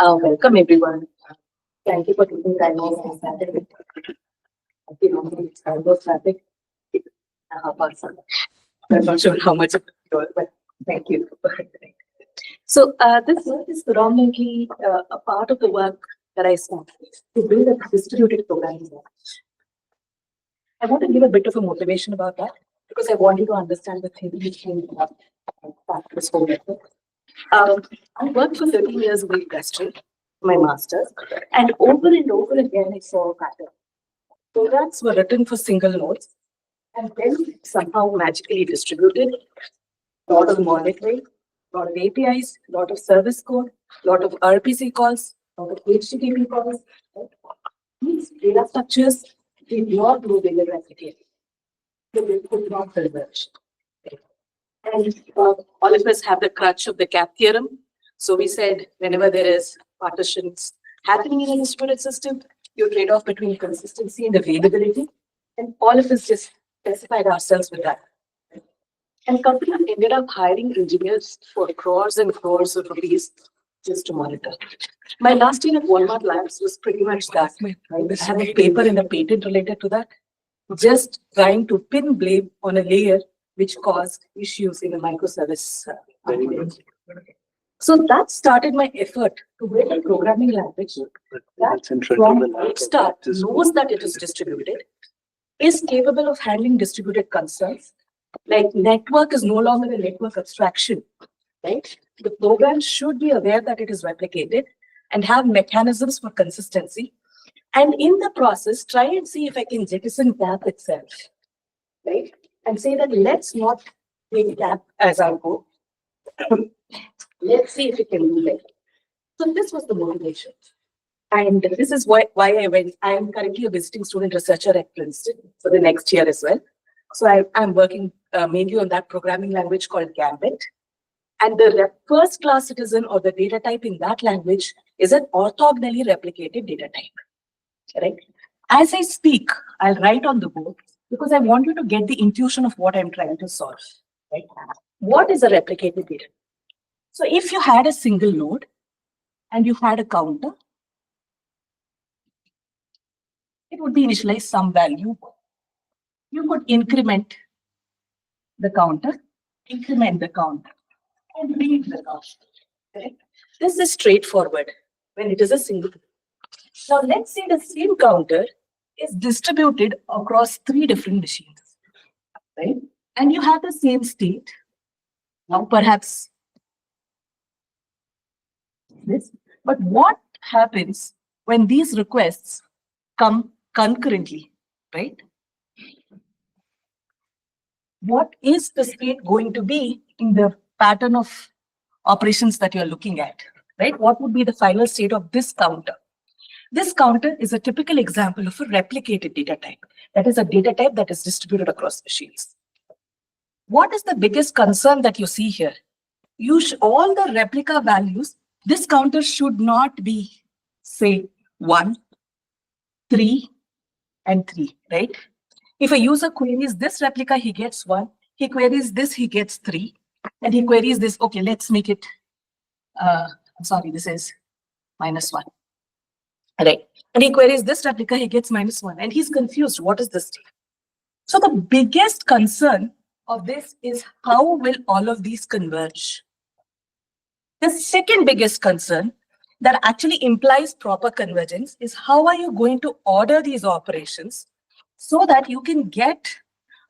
Welcome everyone. Thank you for taking time off on Saturday. It's kind of traffic. I'm not sure how much of it was, but thank you. So this work is predominantly a part of the work that I started to build a distributed programming language. I want to give a bit of a motivation about that because I want you to understand the theory which came up this whole network. I worked for 13 years in the industry, my master's, and over again I saw a pattern. Programs were written for single nodes and then somehow magically distributed. A lot of monitoring, a lot of APIs, a lot of service code, a lot of RPC calls, a lot of HTTP calls. These data structures did not do data replication. They could not converge. And all of us have the crutch of the CAP theorem. So we said whenever there is partitions happening in a distributed system, you trade off between consistency and availability. And all of us just specified ourselves with that. And company ended up hiring engineers for crores and crores of rupees just to monitor. My last year at Walmart Labs was pretty much that. I have a paper and a patent related to that. Just trying to pin blame on a layer which caused issues in a microservice. So that started my effort to build a programming language that from start knows that it is distributed, is capable of handling distributed concerns. Like network is no longer a network abstraction, right? The program should be aware that it is replicated and have mechanisms for consistency. And in the process, try and see if I can jettison CAP itself, right? And say that let's not take CAP as our goal. Let's see if we can do that. So this was the motivation. And this is why I went. I am currently a visiting student researcher at Princeton for the next year as well. So I'm working mainly on that programming language called Gambit. And the first class citizen or the data type in that language is an orthogonally replicated data type. Right? As I speak, I'll write on the board because I want you to get the intuition of what I'm trying to solve. Right? What is a replicated data? So if you had a single node and you had a counter, it would be initialized some value. You could increment the counter, and read the counter. Right? This is straightforward when it is a single. Now let's say the same counter is distributed across 3 different machines, right? And you have the same state. Now perhaps this, but what happens when these requests come concurrently, right? What is the state going to be in the pattern of operations that you're looking at, right? What would be the final state of this counter? This counter is a typical example of a replicated data type. That is a data type that is distributed across machines. What is the biggest concern that you see here? All the replica values, this counter should not be, say, 1, 3, and 3, right? If a user queries this replica, he gets 1. He queries this, he gets 3. And he queries this, okay, let's make it, I'm sorry, this is -1. Right. And he queries this replica, he gets -1. And he's confused, what is this? So the biggest concern of this is how will all of these converge? The second biggest concern that actually implies proper convergence is how are you going to order these operations so that you can get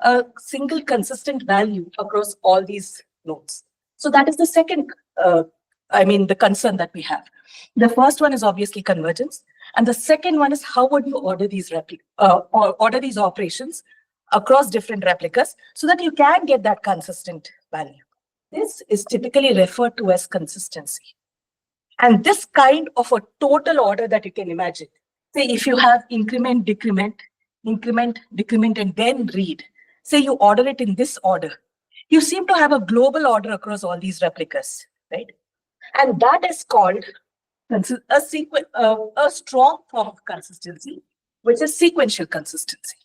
a single consistent value across all these nodes. So that is the second, the concern that we have. The first one is obviously convergence. And the second one is how would you order these operations across different replicas so that you can get that consistent value. This is typically referred to as consistency. And this kind of a total order that you can imagine, say if you have increment, decrement, and then read, say you order it in this order, you seem to have a global order across all these replicas, right? And that is called a strong form of consistency, which is sequential consistency.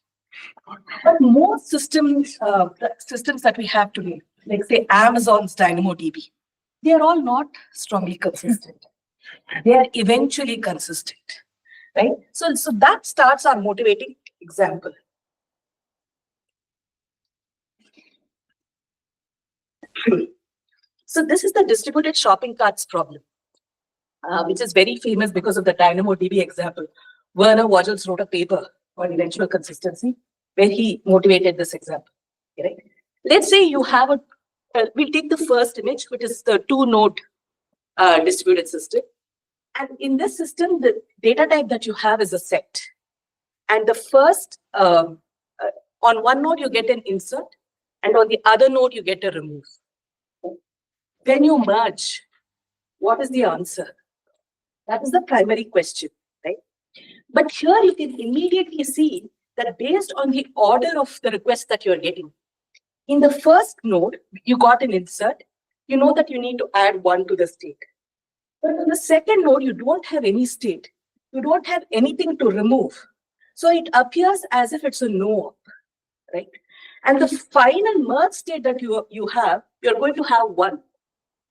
But most systems that we have today, like say Amazon's DynamoDB, they are all not strongly consistent. They are eventually consistent, right? So that starts our motivating example. So this is the distributed shopping carts problem, which is very famous because of the DynamoDB example. Werner Vogels wrote a paper on eventual consistency where he motivated this example. Right? Let's say you have we'll take the first image, which is the 2-node distributed system. And in this system, the data type that you have is a set. And the first, on one node, you get an insert, and on the other node, you get a remove. When you merge, what is the answer? That is the primary question, right? But here you can immediately see that based on the order of the request that you're getting, in the first node, you got an insert. You know that you need to add 1 to the state. But on the second node, you don't have any state. You don't have anything to remove. So it appears as if it's a no-op, right? And the final merge state that you have, you're going to have 1.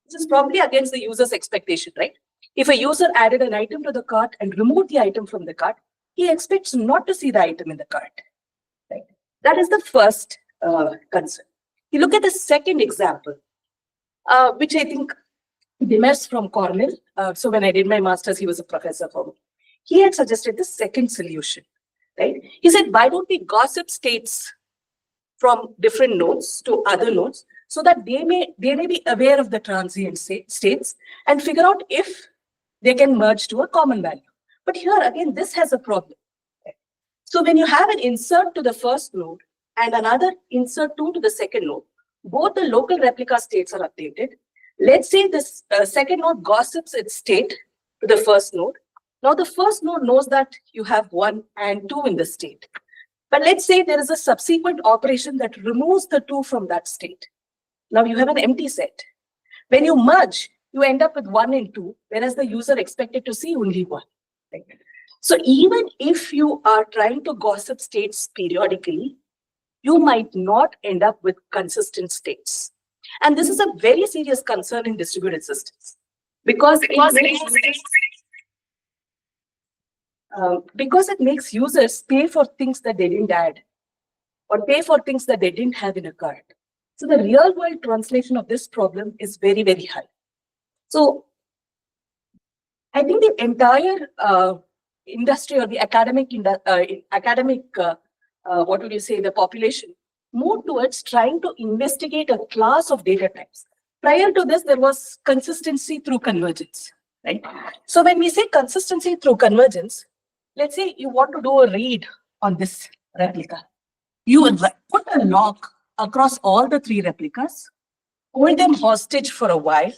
This is probably against the user's expectation, right? If a user added an item to the cart and removed the item from the cart, he expects not to see the item in the cart, right? That is the first concern. You look at the second example, which I think Demers from Cornell. So when I did my master's, he was a professor for me. He had suggested the second solution, right? He said, why don't we gossip states from different nodes to other nodes so that they may be aware of the transient states and figure out if they can merge to a common value. But here again, this has a problem. So when you have an insert to the first node and another insert to the second node, both the local replica states are updated. Let's say this second node gossips its state to the first node. Now the first node knows that you have 1 and 2 in the state. But let's say there is a subsequent operation that removes the 2 from that state. Now you have an empty set. When you merge, you end up with 1 and 2, whereas the user expected to see only 1. Right? So even if you are trying to gossip states periodically, you might not end up with consistent states. And this is a very serious concern in distributed systems because it makes users pay for things that they didn't add or pay for things that they didn't have in a cart. So the real world translation of this problem is very, very high. So I think the entire industry or the what would you say, the population moved towards trying to investigate a class of data types. Prior to this, there was consistency through convergence, right? So when we say consistency through convergence, let's say you want to do a read on this replica. You would put a lock across all the 3 replicas, hold them hostage for a while,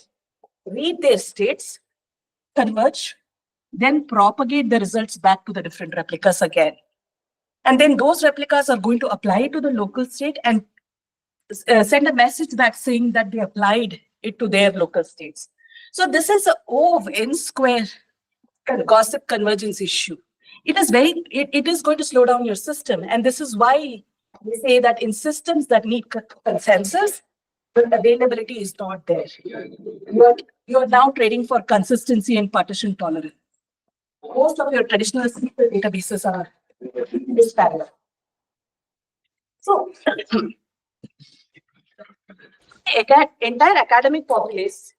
read their states, converge, then propagate the results back to the different replicas again. And then those replicas are going to apply to the local state and send a message back saying that they applied it to their local states. So this is a O of n square gossip convergence issue. It is going to slow down your system. And this is why we say that in systems that need consensus, the availability is not there. You're now trading for consistency and partition tolerance. Most of your traditional SQL databases are disparate. So, the entire academic populace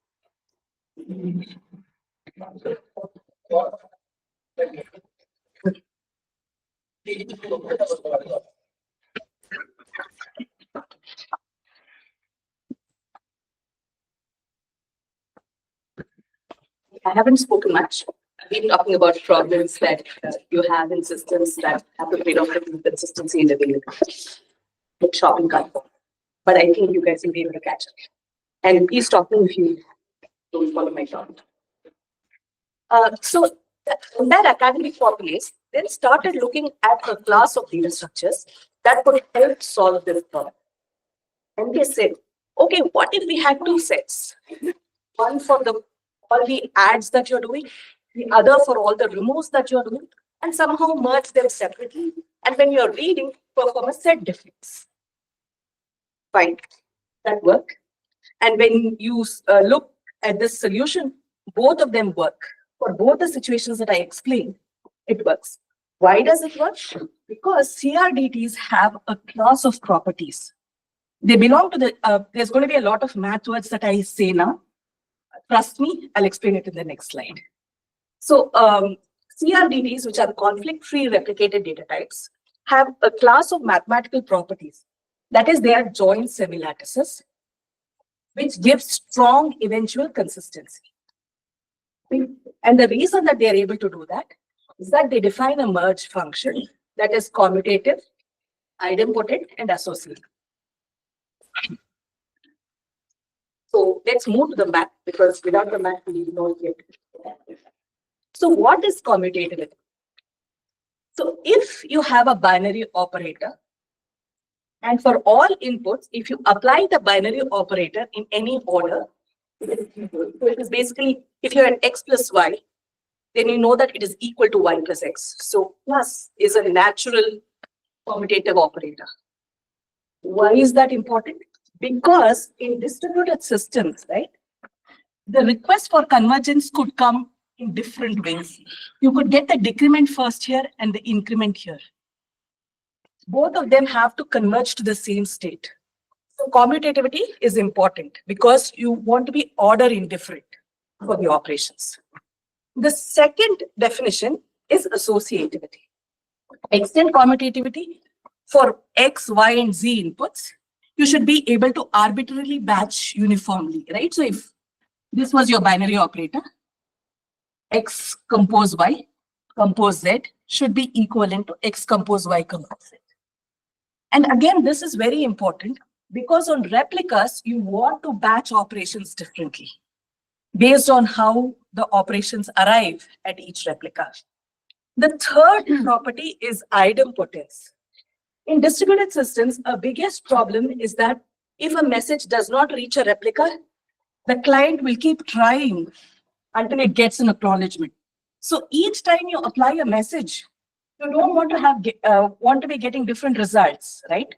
I haven't spoken much. I've been talking about problems that you have in systems that have a bit of consistency in availability, like shopping cart. But I think you guys will be able to catch up. And please stop me if you don't follow my thought. So that academic populace then started looking at a class of data structures that could help solve this problem. And they said, okay, what if we had 2 sets? One for all the adds that you're doing, the other for all the removes that you're doing, and somehow merge them separately. And when you're reading, perform a set difference. Fine, that work. And when you look at this solution, both of them work. For both the situations that I explained, it works. Why does it work? Because CRDTs have a class of properties. They belong to the, there's going to be a lot of math words that I say now. Trust me, I'll explain it in the next slide. So CRDTs, which are conflict-free replicated data types, have a class of mathematical properties. That is, they are joint semi-lattices, which gives strong eventual consistency. And the reason that they are able to do that is that they define a merge function that is commutative, idempotent, and associative. So let's move to the math, because without the math, we don't get it. So what is commutativity? So if you have a binary operator, and for all inputs, if you apply the binary operator in any order, so it is basically, if you're at x plus y, then you know that it is equal to y plus x. So plus is a natural commutative operator. Why is that important? Because in distributed systems, right, the request for convergence could come in different ways. You could get the decrement first here and the increment here. Both of them have to converge to the same state. So commutativity is important because you want to be order indifferent for the operations. The second definition is associativity. Extend commutativity for X, Y, and Z inputs. You should be able to arbitrarily batch uniformly, right? So if this was your binary operator, X compose Y, compose Z should be equivalent to X compose Y, compose Z. And again, this is very important because on replicas, you want to batch operations differently based on how the operations arrive at each replica. The third property is idempotence. In distributed systems, a biggest problem is that if a message does not reach a replica, the client will keep trying until it gets an acknowledgement. So each time you apply a message, you don't want to have want to be getting different results, right?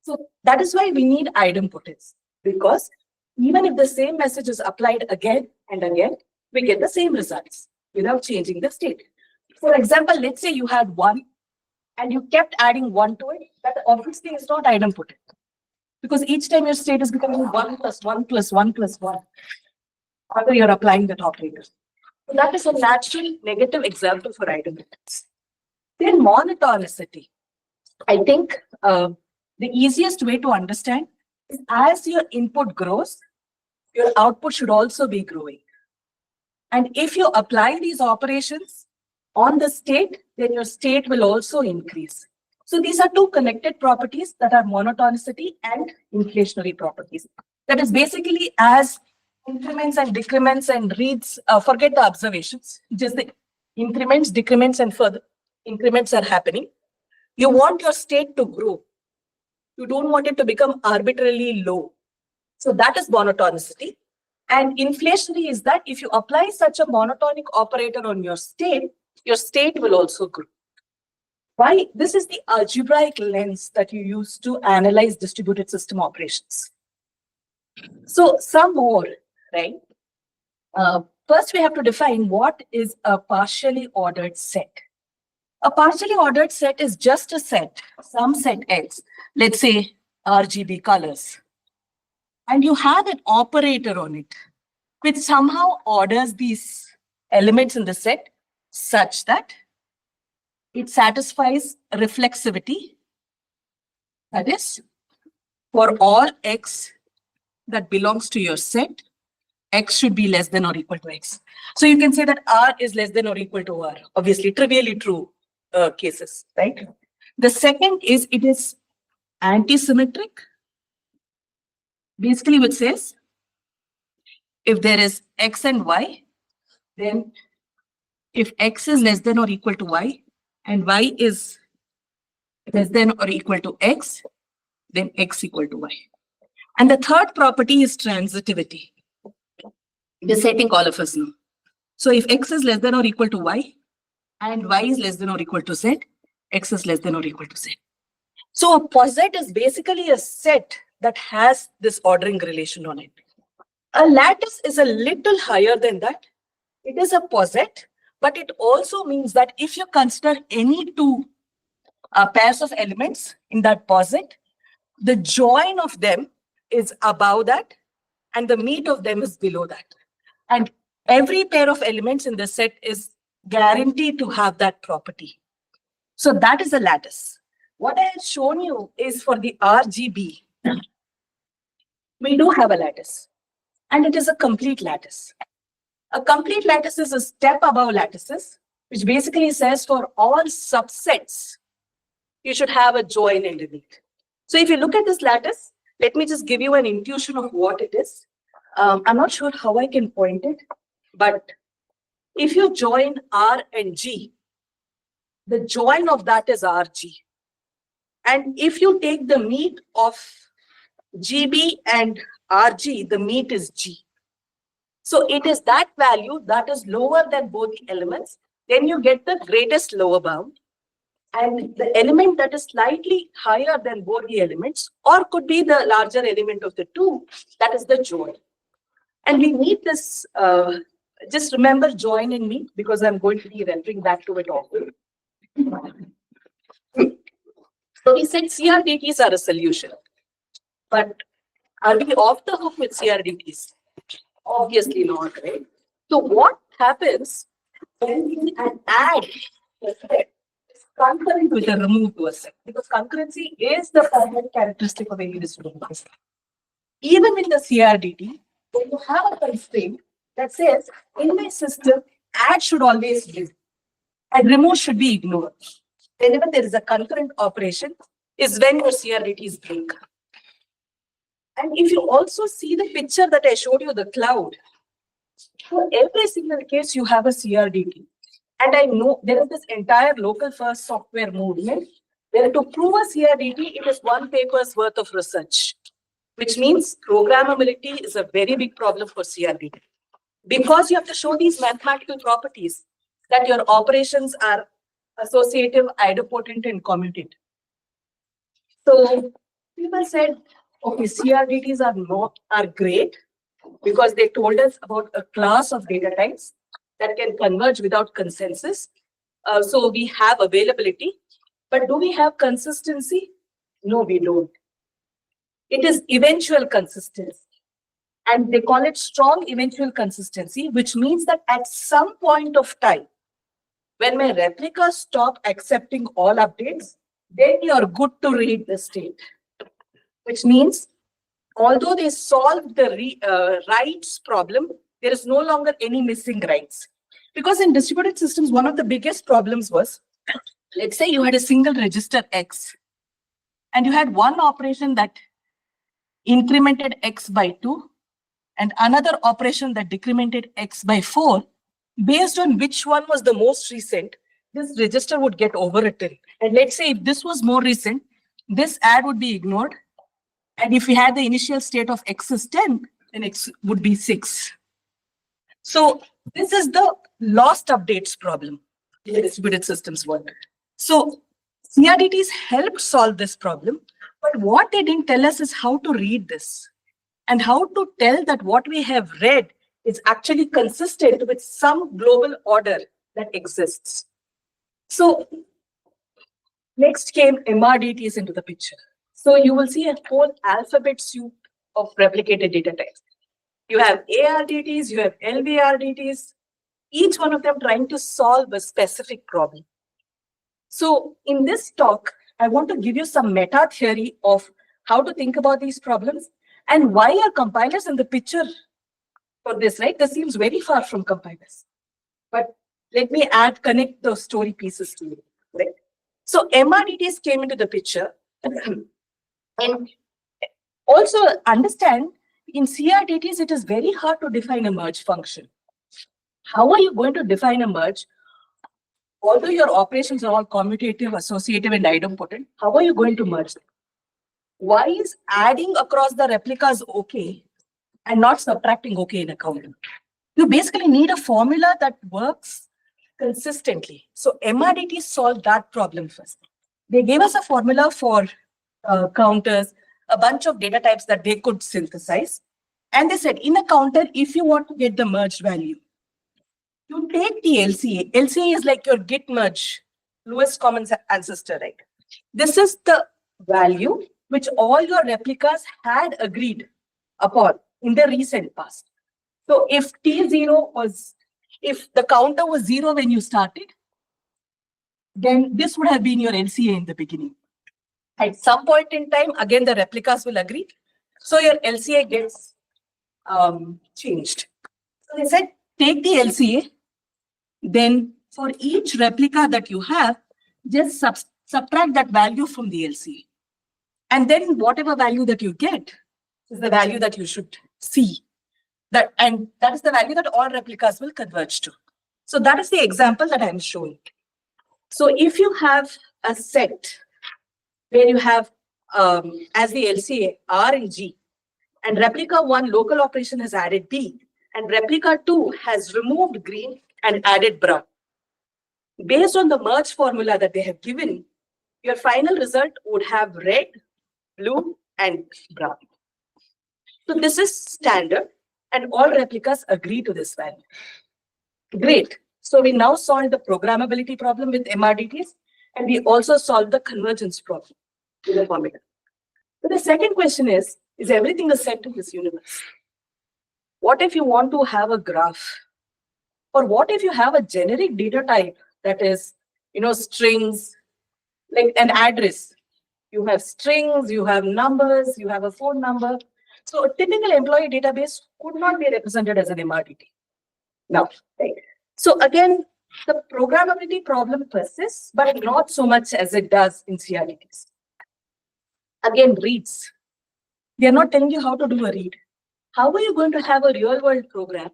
So that is why we need idempotence, because even if the same message is applied again and again, we get the same results without changing the state. For example, let's say you had 1 and you kept adding 1 to it, that obviously is not idempotent, because each time your state is becoming 1 plus 1 plus 1 plus 1 after you're applying that operator. So that is a natural negative example for idempotence. Then monotonicity. I think the easiest way to understand is as your input grows, your output should also be growing. And if you apply these operations on the state, then your state will also increase. So these are two connected properties that are monotonicity and inflationary properties. That is basically as increments and decrements and reads, forget the observations, just the increments, decrements, and further increments are happening. You want your state to grow. You don't want it to become arbitrarily low. So that is monotonicity. And inflationary is that if you apply such a monotonic operator on your state will also grow. Why? This is the algebraic lens that you use to analyze distributed system operations. So some more, right? First, we have to define what is a partially ordered set. A partially ordered set is just a set, some set X, let's say RGB colors. And you have an operator on it, which somehow orders these elements in the set such that it satisfies reflexivity. That is, for all X that belongs to your set, X should be less than or equal to X. So you can say that R is less than or equal to R, obviously trivially true cases, right? The second is it is anti-symmetric, basically which says if there is X and Y, then if X is less than or equal to Y and Y is less than or equal to X, then X equal to Y. And the third property is transitivity. The setting all of us know. So if X is less than or equal to Y and Y is less than or equal to Z, X is less than or equal to Z. So a poset is basically a set that has this ordering relation on it. A lattice is a little higher than that. It is a poset, but it also means that if you consider any two pairs of elements in that poset, the join of them is above that and the meet of them is below that. And every pair of elements in the set is guaranteed to have that property. So that is a lattice. What I have shown you is for the RGB. We do have a lattice, and it is a complete lattice. A complete lattice is a step above lattices, which basically says for all subsets, you should have a join underneath. So if you look at this lattice, let me just give you an intuition of what it is. I'm not sure how I can point it, but if you join R and G, the join of that is RG. And if you take the meet of GB and RG, the meet is G. So it is that value that is lower than both the elements. Then you get the greatest lower bound. And the element that is slightly higher than both the elements, or could be the larger element of the two, that is the join. And we need this, just remember join and meet, because I'm going to be referring back to it often. So we said CRDTs are a solution. But are we off the hook with CRDTs? Obviously not, right? So what happens when we add a set concurrent with a remove to a set? Because concurrency is the primary characteristic of any distributed system. Even in the CRDT, when you have a constraint that says, in my system, add should always be and remove should be ignored. Whenever there is a concurrent operation, is when your CRDTs break. And if you also see the picture that I showed you, the cloud, for every single case, you have a CRDT. And I know there is this entire local first software movement where to prove a CRDT, it is one paper's worth of research, which means programmability is a very big problem for CRDT. Because you have to show these mathematical properties that your operations are associative, idempotent, and commutative. So people said, okay, CRDTs are great because they told us about a class of data types that can converge without consensus. So we have availability, but do we have consistency? No, we don't. It is eventual consistency. And they call it strong eventual consistency, which means that at some point of time, when my replicas stop accepting all updates, then you're good to read the state. Which means, although they solved the writes problem, there is no longer any missing writes. Because in distributed systems, one of the biggest problems was, let's say you had a single register X, and you had one operation that incremented X by 2, and another operation that decremented X by 4, based on which one was the most recent, this register would get overwritten. And let's say if this was more recent, this add would be ignored. And if we had the initial state of X is 10, then X would be 6. So this is the lost updates problem in the distributed systems world. So CRDTs helped solve this problem, but what they didn't tell us is how to read this and how to tell that what we have read is actually consistent with some global order that exists. So next came MRDTs into the picture. So you will see a whole alphabet soup of replicated data types. You have ARDTs, you have LVRDTs, each one of them trying to solve a specific problem. So in this talk, I want to give you some meta theory of how to think about these problems and why are compilers in the picture for this, right? This seems very far from compilers. But let me connect those story pieces to you, right? So MRDTs came into the picture. And also understand, in CRDTs, it is very hard to define a merge function. How are you going to define a merge? Although your operations are all commutative, associative, and idempotent, how are you going to merge them? Why is adding across the replicas okay and not subtracting okay in a counter? You basically need a formula that works consistently. So MRDT solved that problem first. They gave us a formula for counters, a bunch of data types that they could synthesize. And they said, in a counter, if you want to get the merged value, You take the LCA. LCA is like your git merge, lowest common ancestor, right? This is the value which all your replicas had agreed upon in the recent past. So if T0 was, if the counter was 0 when you started, then this would have been your LCA in the beginning. At some point in time, again, the replicas will agree. So your LCA gets changed. So they said, take the LCA, then for each replica that you have, just subtract that value from the LCA. And then whatever value that you get is the value that you should see. And that is the value that all replicas will converge to. So that is the example that I'm showing. So if you have a set where you have as the LCA R and G, and replica 1 local operation has added B, and replica 2 has removed green and added brown. Based on the merge formula that they have given, your final result would have red, blue, and brown. So this is standard, and all replicas agree to this value. Great. So we now solved the programmability problem with MRDTs, and we also solved the convergence problem with the formula. But the second question is everything a set in this universe? What if you want to have a graph? Or what if you have a generic data type that is, strings, like an address? You have strings, you have numbers, you have a phone number. So a typical employee database could not be represented as an MRDT. Now, right? So again, the programmability problem persists, but not so much as it does in CRDTs. Again, reads. They are not telling you how to do a read. How are you going to have a real world program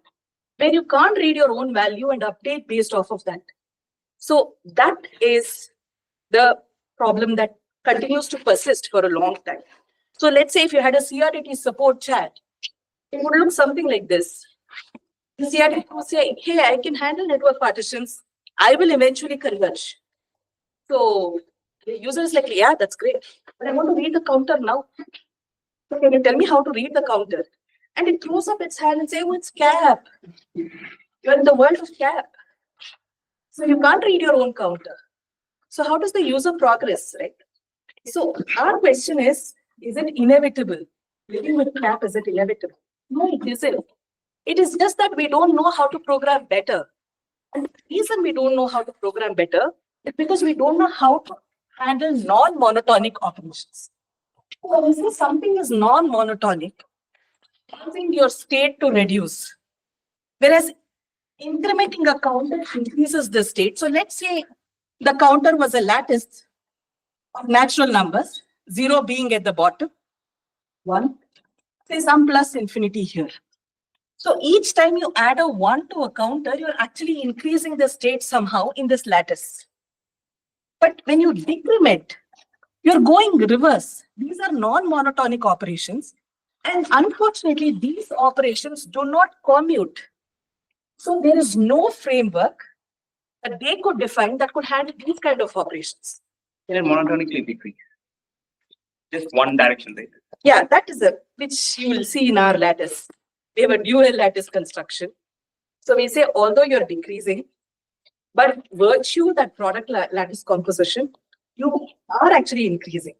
where you can't read your own value and update based off of that? So that is the problem that continues to persist for a long time. So let's say if you had a CRDT support chat, it would look something like this. The CRDT would say, hey, I can handle network partitions. I will eventually converge. So the user is like, yeah, that's great. But I want to read the counter now. So can you tell me how to read the counter? And it throws up its hand and says, oh, it's cap. You're in the world of cap. So you can't read your own counter. So how does the user progress, right? So our question is it inevitable? Living with cap, is it inevitable? No, it isn't. It is just that we don't know how to program better. And the reason we don't know how to program better is because we don't know how to handle non-monotonic operations. So something is non-monotonic, causing your state to reduce. Whereas incrementing a counter increases the state. So let's say the counter was a lattice of natural numbers, 0 being at the bottom, 1, say some plus infinity here. So each time you add a 1 to a counter, you're actually increasing the state somehow in this lattice. But when you decrement, you're going reverse. These are non-monotonic operations. And unfortunately, these operations do not commute. So there is no framework that they could define that could handle these kind of operations. Can it monotonically decrease? Just one direction, right? Yeah, that is which you will see in our lattice. We have a dual lattice construction. So we say, although you're decreasing, but virtue that product lattice composition, you are actually increasing.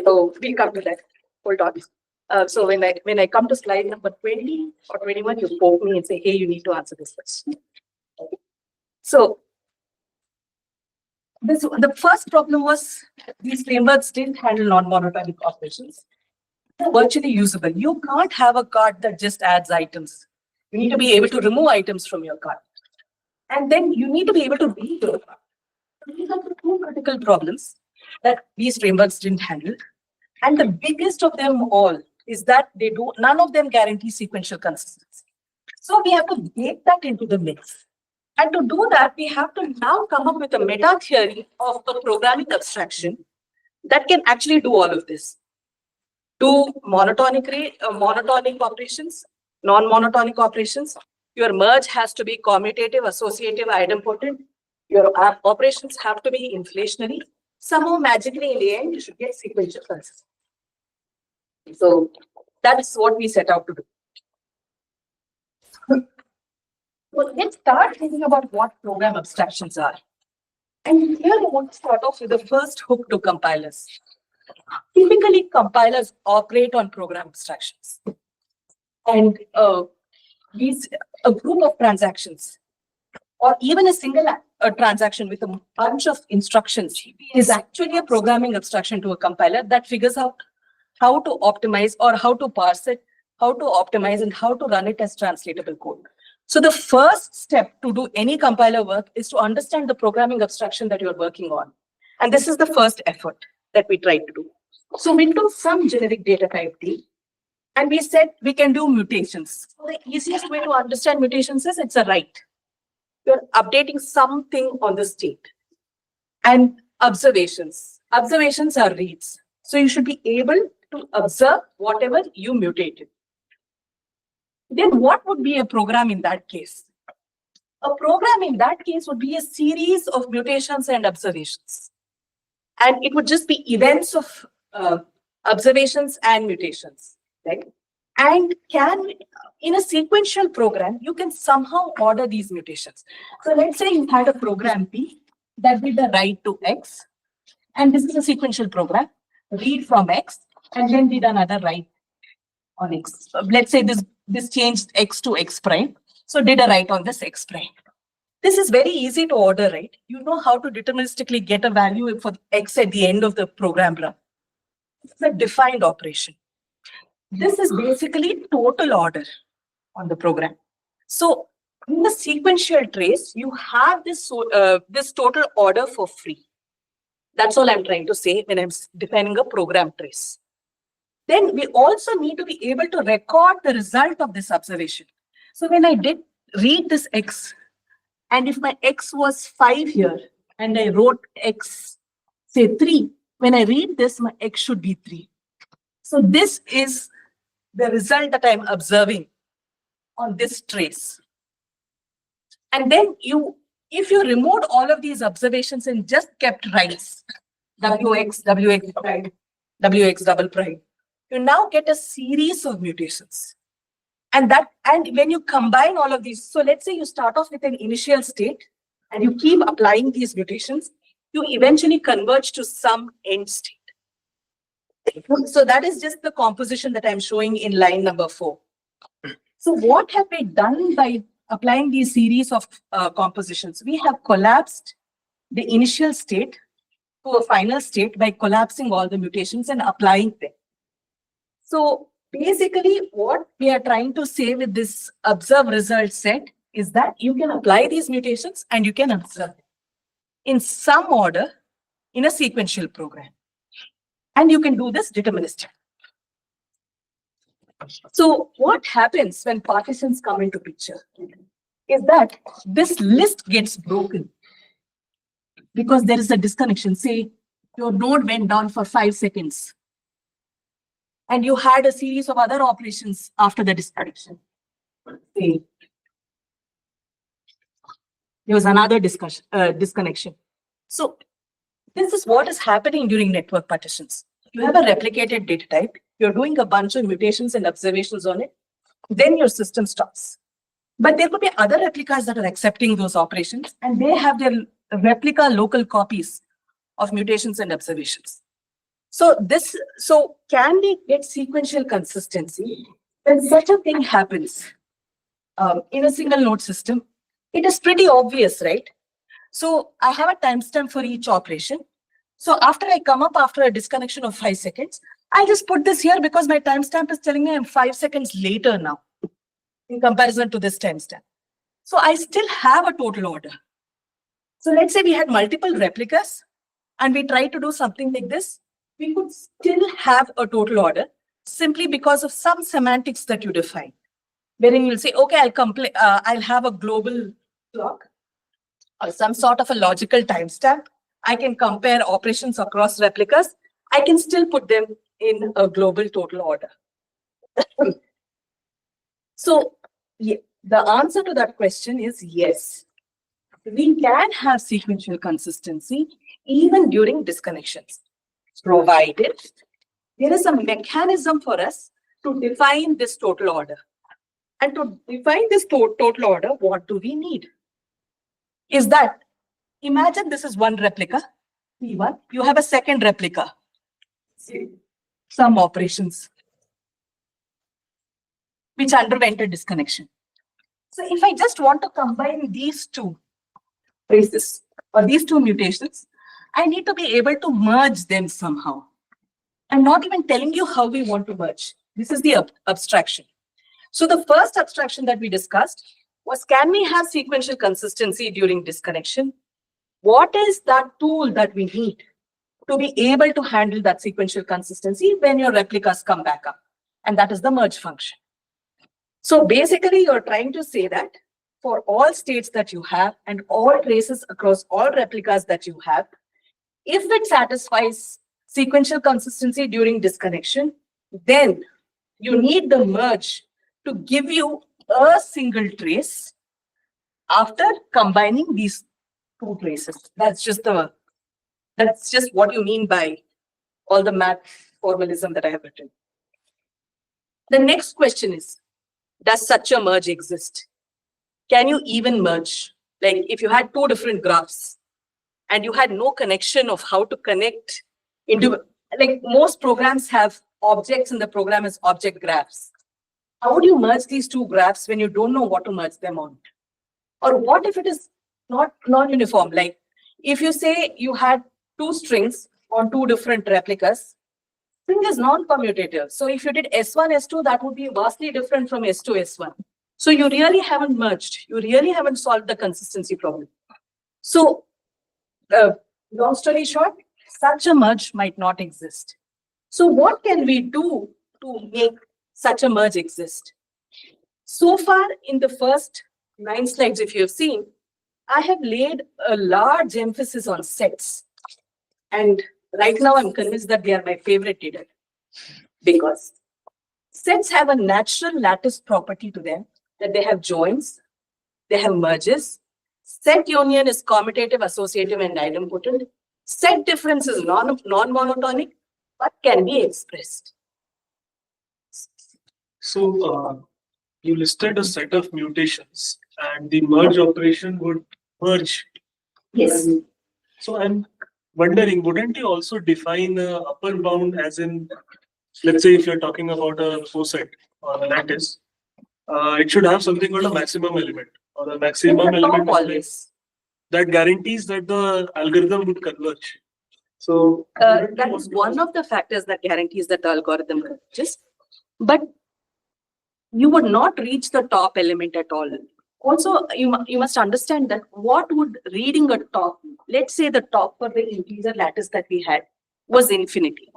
So we'll come to that. Hold on. So when I come to slide number 20 or 21, you poke me and say, hey, you need to answer this question. Okay. So the first problem was these frameworks didn't handle non-monotonic operations. They're virtually usable. You can't have a cart that just adds items. You need to be able to remove items from your cart. And then you need to be able to read your cart. These are the two critical problems that these frameworks didn't handle. And the biggest of them all is that none of them guarantee sequential consistency. So we have to bake that into the mix. And to do that, we have to now come up with a meta theory of a programming abstraction that can actually do all of this. Do monotonic operations, non-monotonic operations. Your merge has to be commutative, associative, idempotent. Your operations have to be inflationary. Somehow magically in the end, you should get sequential consistency. So that's what we set out to do. So let's start thinking about what program abstractions are. And here I want to start off with the first hook to compilers. Typically, compilers operate on program abstractions. And these a group of transactions or even a single transaction with a bunch of instructions is actually a programming abstraction to a compiler that figures out how to optimize or how to parse it, how to optimize and how to run it as translatable code. So the first step to do any compiler work is to understand the programming abstraction that you're working on. And this is the first effort that we try to do. So we took some generic data type D and we said we can do mutations. So the easiest way to understand mutations is it's a write. You're updating something on the state. And observations. Observations are reads. So you should be able to observe whatever you mutated. Then what would be a program in that case? A program in that case would be a series of mutations and observations. And it would just be events of observations and mutations, right? And in a sequential program, you can somehow order these mutations. So let's say you had a program P that did the write to X, and this is a sequential program, read from X, and then did another write on X. Let's say this changed X to X prime, so did a write on this X prime. This is very easy to order, right? You know how to deterministically get a value for X at the end of the program run. It's a defined operation. This is basically total order on the program. So in the sequential trace, you have this total order for free. That's all I'm trying to say when I'm defining a program trace. Then we also need to be able to record the result of this observation. So when I did read this X, and if my X was 5 here, and I wrote X, say 3, when I read this, my X should be 3. So this is the result that I'm observing on this trace. And then if you removed all of these observations and just kept writes, WX, WX prime, WX double prime, you now get a series of mutations. And when you combine all of these, so let's say you start off with an initial state and you keep applying these mutations, you eventually converge to some end state. So that is just the composition that I'm showing in line number 4. So what have we done by applying these series of compositions? We have collapsed the initial state to a final state by collapsing all the mutations and applying them. So basically what we are trying to say with this observe result set is that you can apply these mutations and you can observe them in some order in a sequential program. And you can do this deterministic. So what happens when partitions come into picture is that this list gets broken because there is a disconnection. Say your node went down for 5 seconds and you had a series of other operations after the disconnection. Say there was another disconnection. So this is what is happening during network partitions. You have a replicated data type. You're doing a bunch of mutations and observations on it. Then your system stops. But there could be other replicas that are accepting those operations, and they have their replica local copies of mutations and observations. So can we get sequential consistency when such a thing happens in a single node system? It is pretty obvious, right? So I have a timestamp for each operation. So after I come up after a disconnection of 5 seconds, I just put this here because my timestamp is telling me I'm 5 seconds later now in comparison to this timestamp. So I still have a total order. So let's say we had multiple replicas and we try to do something like this. We could still have a total order simply because of some semantics that you define. Wherein you'll say, okay, I'll have a global clock or some sort of a logical timestamp. I can compare operations across replicas. I can still put them in a global total order. So yeah, the answer to that question is yes. We can have sequential consistency even during disconnections, provided there is a mechanism for us to define this total order. And to define this total order, what do we need? Is that, imagine this is one replica, P1, you have a second replica, some operations, which underwent a disconnection. So if I just want to combine these two traces or these two mutations, I need to be able to merge them somehow. I'm not even telling you how we want to merge. This is the abstraction. So the first abstraction that we discussed was, can we have sequential consistency during disconnection? What is that tool that we need to be able to handle that sequential consistency when your replicas come back up? And that is the merge function. So basically, you're trying to say that for all states that you have and all traces across all replicas that you have, if it satisfies sequential consistency during disconnection, then you need the merge to give you a single trace after combining these two traces. That's just what you mean by all the math formalism that I have written. The next question is, does such a merge exist? Can you even merge? Like if you had two different graphs and you had no connection of how to connect into, like most programs have objects in the program as object graphs. How would you merge these two graphs when you don't know what to merge them on? Or what if it is not non-uniform? Like if you say you had two strings on two different replicas, string is non-commutative. So if you did S1, S2, that would be vastly different from S2, S1. So you really haven't merged. You really haven't solved the consistency problem. So long story short, such a merge might not exist. So what can we do to make such a merge exist? So far in the first 9 slides, if you have seen, I have laid a large emphasis on sets. And right now I'm convinced that they are my favorite data because sets have a natural lattice property to them, that they have joins, they have merges. Set union is commutative, associative, and idempotent. Set difference is non-monotonic, but can be expressed. So you listed a set of mutations and the merge operation would merge. Yes. So I'm wondering, wouldn't you also define a upper bound as in, let's say if you're talking about a four-set or a lattice, it should have something called a maximum element or a maximum element always. that guarantees that the algorithm would converge. So That is one of the factors that guarantees that the algorithm converges, but you would not reach the top element at all. Also, you must understand that what would reading a top, let's say the top for the integer lattice that we had was infinity.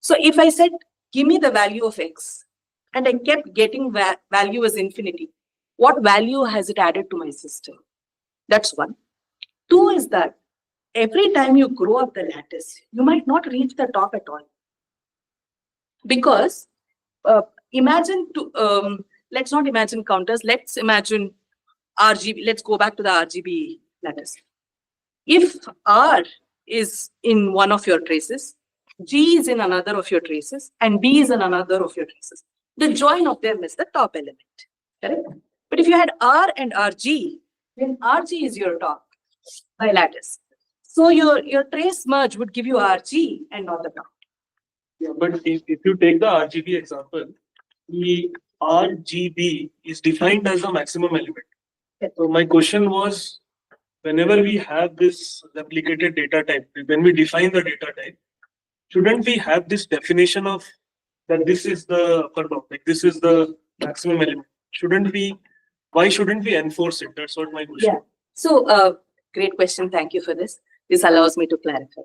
So if I said, give me the value of x, and I kept getting value as infinity, what value has it added to my system? That's one. Two is that every time you grow up the lattice, you might not reach the top at all. Because imagine, let's not imagine counters, let's imagine RGB, let's go back to the RGB lattice. If R is in one of your traces, G is in another of your traces, and B is in another of your traces, the join of them is the top element, correct? But if you had R and RG, then RG is your top by lattice. So your trace merge would give you RG and not the top. yeah, but if you take the RGB example, the RGB is defined as a maximum element. So my question was, whenever we have this replicated data type, when we define the data type, shouldn't we have this definition of that this is the upper bound, like this is the maximum element? Why shouldn't we enforce it? That's what my question. Yeah. So great question. Thank you for this. This allows me to clarify.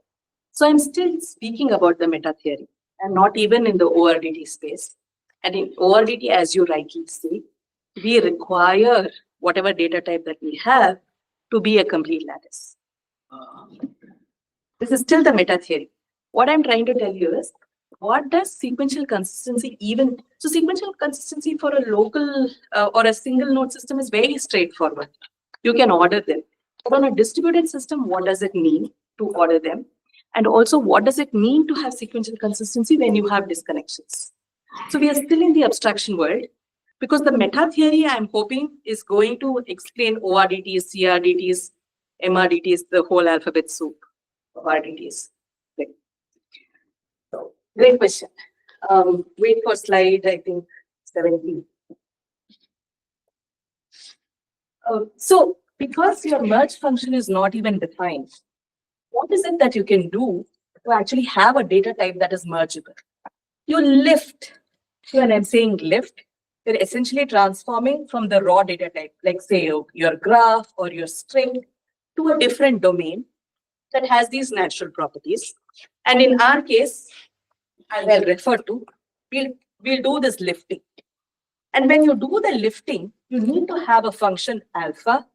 So I'm still speaking about the meta theory and not even in the ORDT space. And in ORDT, as you rightly say, we require whatever data type that we have to be a complete lattice. This is still the meta theory. What I'm trying to tell you is, what does sequential consistency even? So sequential consistency for a local or a single node system is very straightforward. You can order them. But on a distributed system, what does it mean to order them? And also, what does it mean to have sequential consistency when you have disconnections? So we are still in the abstraction world. Because the meta theory I'm hoping is going to explain ORDTs, CRDTs, MRDTs, the whole alphabet soup of RDTs. Okay. So, great question. Wait for slide, I think, 17. So, because your merge function is not even defined, what is it that you can do to actually have a data type that is mergeable? You lift. When I'm saying lift, you're essentially transforming from the raw data type, like say your graph or your string, to a different domain that has these natural properties. And in our case, as I'll refer to, we'll do this lifting. And when you do the lifting, you need to have a function alpha,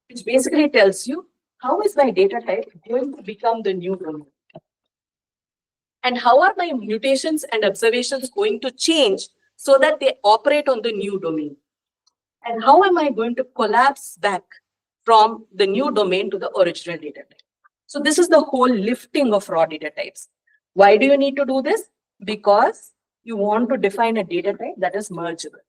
which basically tells you how is my data type going to become the new domain? And how are my mutations and observations going to change so that they operate on the new domain? And how am I going to collapse back from the new domain to the original data type? So this is the whole lifting of raw data types. Why do you need to do this? Because you want to define a data type that is mergeable.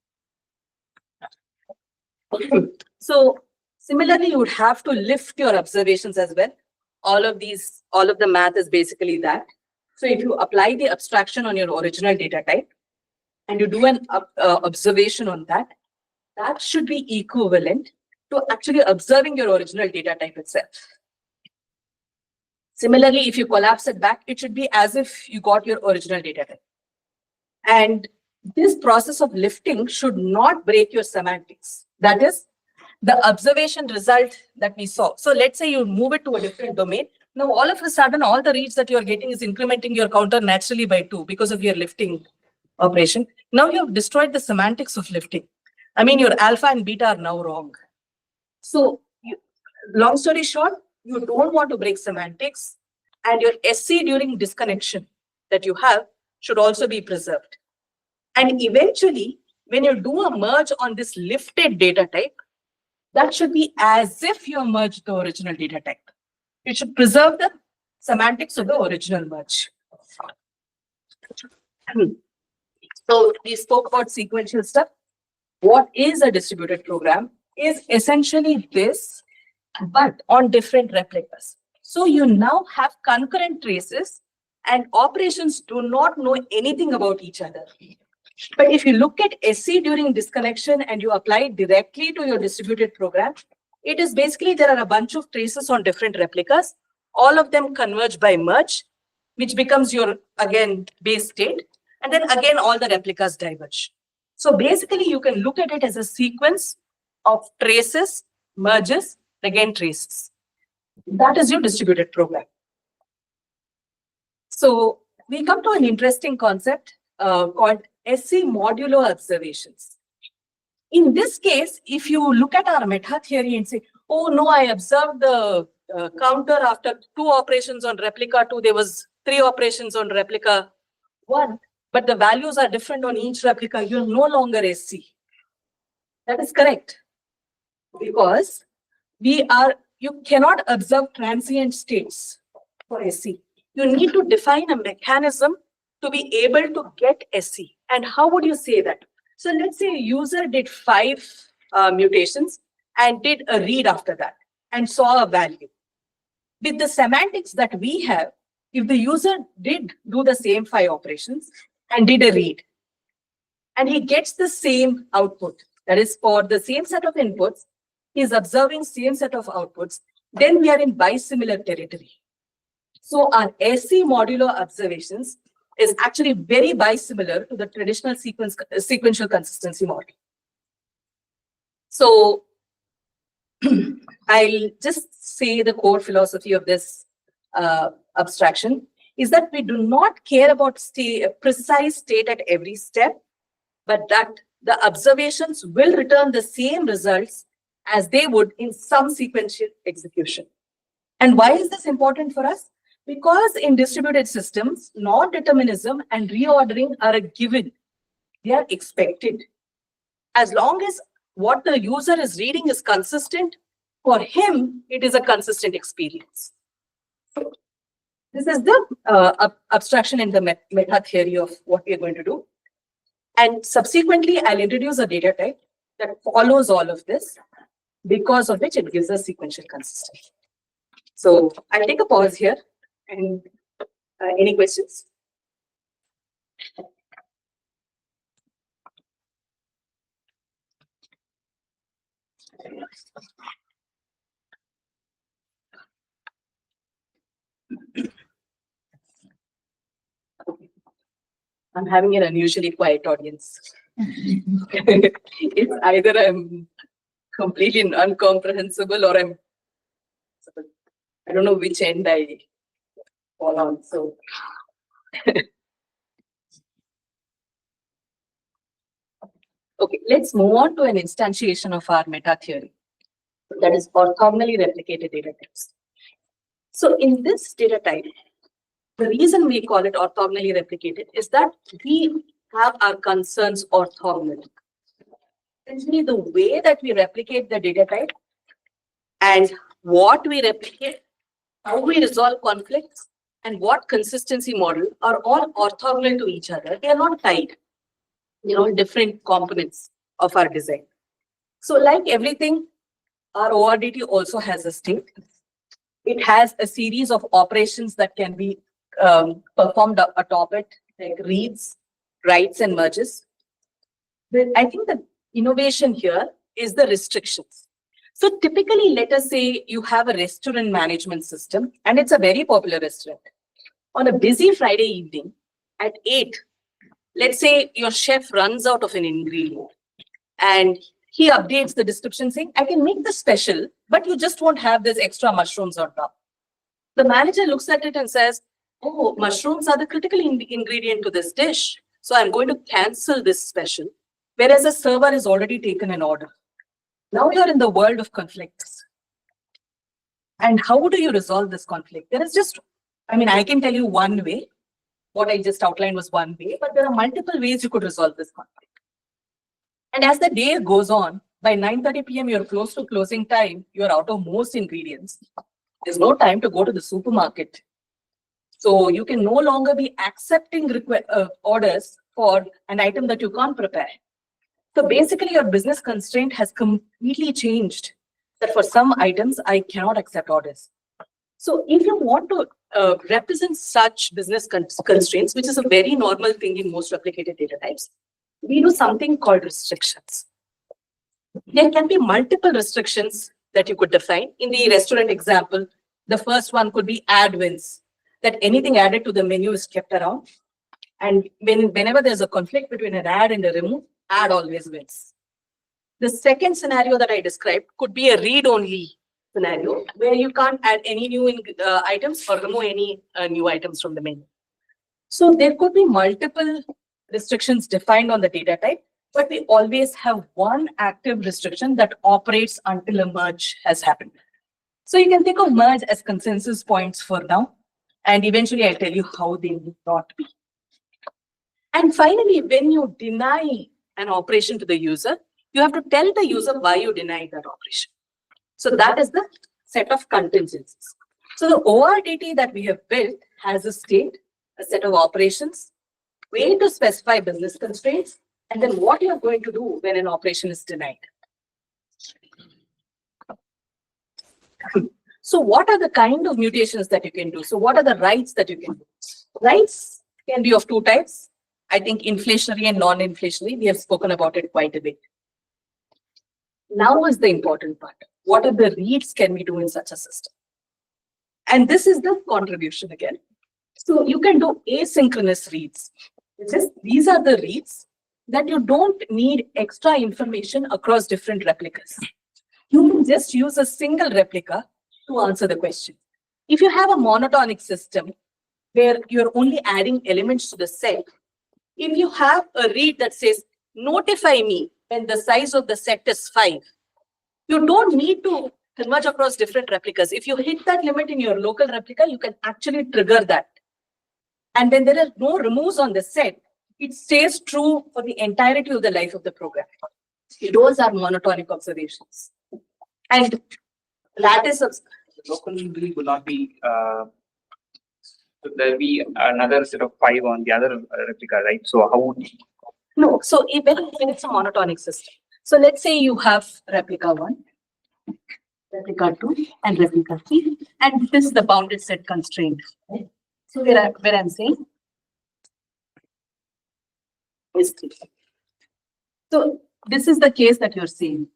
So similarly, you would have to lift your observations as well. All of the math is basically that. So if you apply the abstraction on your original data type and you do an observation on that, that should be equivalent to actually observing your original data type itself. Similarly, if you collapse it back, it should be as if you got your original data type. And this process of lifting should not break your semantics. That is the observation result that we saw. So let's say you move it to a different domain. Now, all of a sudden, all the reads that you're getting is incrementing your counter naturally by 2 because of your lifting operation. Now you have destroyed the semantics of lifting. I mean, your alpha and beta are now wrong. So long story short, you don't want to break semantics, and your SC during disconnection that you have should also be preserved. And eventually, when you do a merge on this lifted data type, that should be as if you merged the original data type. You should preserve the semantics of the original merge. So we spoke about sequential stuff. What is a distributed program is essentially this, but on different replicas. So you now have concurrent traces and operations do not know anything about each other. But if you look at SC during disconnection and you apply it directly to your distributed program, it is basically there are a bunch of traces on different replicas. All of them converge by merge, which becomes your, again, base state. And then again, all the replicas diverge. So basically, you can look at it as a sequence of traces, merges, again traces. That is your distributed program. So we come to an interesting concept called SC modulo observations. In this case, if you look at our meta theory and say, oh no, I observed the counter after 2 operations on replica 2, there was 3 operations on replica 1, but the values are different on each replica, you're no longer SC. That is correct. Because you cannot observe transient states for SC. You need to define a mechanism to be able to get SC. And how would you say that? So let's say a user did 5 mutations and did a read after that and saw a value. With the semantics that we have, if the user did do the same 5 operations and did a read, and he gets the same output, that is for the same set of inputs, he's observing same set of outputs, then we are in bisimilar territory. So our SC modulo observations is actually very bisimilar to the traditional sequential consistency model. So I'll just say the core philosophy of this abstraction is that we do not care about precise state at every step, but that the observations will return the same results as they would in some sequential execution. And why is this important for us? Because in distributed systems, non-determinism and reordering are a given. They are expected. As long as what the user is reading is consistent, for him, it is a consistent experience. This is the abstraction in the meta theory of what we are going to do. And subsequently, I'll introduce a data type that follows all of this, because of which it gives us sequential consistency. So I'll take a pause here. And any questions? I'm having an unusually quiet audience. It's either I'm completely incomprehensible or I don't know which end I fall on. So okay, let's move on to an instantiation of our meta theory, that is orthogonally replicated data types. So in this data type, the reason we call it orthogonally replicated is that we have our concerns orthogonally. Essentially, the way that we replicate the data type and what we replicate, how we resolve conflicts, and what consistency model are all orthogonal to each other. They are not tied. They're all different components of our design. So like everything, our ORDT also has a state. It has a series of operations that can be performed atop it, like reads, writes, and merges. I think the innovation here is the restrictions. So typically, let us say you have a restaurant management system, and it's a very popular restaurant. On a busy Friday evening at 8, let's say your chef runs out of an ingredient and he updates the description saying, I can make this special, but you just won't have this extra mushrooms on top. The manager looks at it and says, oh, mushrooms are the critical ingredient to this dish, so I'm going to cancel this special, whereas a server has already taken an order. Now you're in the world of conflicts. And how do you resolve this conflict? There is just, I can tell you one way. What I just outlined was one way, but there are multiple ways you could resolve this conflict. And as the day goes on, by 9:30 p.m., you're close to closing time, you're out of most ingredients. There's no time to go to the supermarket. So you can no longer be accepting orders for an item that you can't prepare. So basically, your business constraint has completely changed, that for some items, I cannot accept orders. So if you want to represent such business constraints, which is a very normal thing in most replicated data types, we do something called restrictions. There can be multiple restrictions that you could define. In the restaurant example, the first one could be add wins, that anything added to the menu is kept around. And whenever there's a conflict between an add and a remove, add always wins. The second scenario that I described could be a read-only scenario where you can't add any new items or remove any new items from the menu. So there could be multiple restrictions defined on the data type, but we always have one active restriction that operates until a merge has happened. So you can think of merge as consensus points for now, and eventually I'll tell you how they need not be. And finally, when you deny an operation to the user, you have to tell the user why you denied that operation. So that is the set of contingencies. So the ORDT that we have built has a state, a set of operations, way to specify business constraints, and then what you're going to do when an operation is denied. So what are the kind of mutations that you can do? So what are the writes that you can do? Writes can be of two types. I think inflationary and non-inflationary. We have spoken about it quite a bit. Now is the important part. What are the reads can we do in such a system? And this is the contribution again. So you can do asynchronous reads. These are the reads that you don't need extra information across different replicas. You can just use a single replica to answer the question. If you have a monotonic system where you're only adding elements to the set, if you have a read that says, notify me when the size of the set is 5, you don't need to converge across different replicas. If you hit that limit in your local replica, you can actually trigger that. And when there are no removes on the set, it stays true for the entirety of the life of the program. Those are monotonic observations. And lattice Locally will not be, so there'll be another set of 5 on the other replica, right? So how would No, so when it's a monotonic system. So let's say you have replica 1, replica 2, and replica 3, and this is the bounded set constraint. Right? So where I'm saying is 3. So this is the case that you're seeing.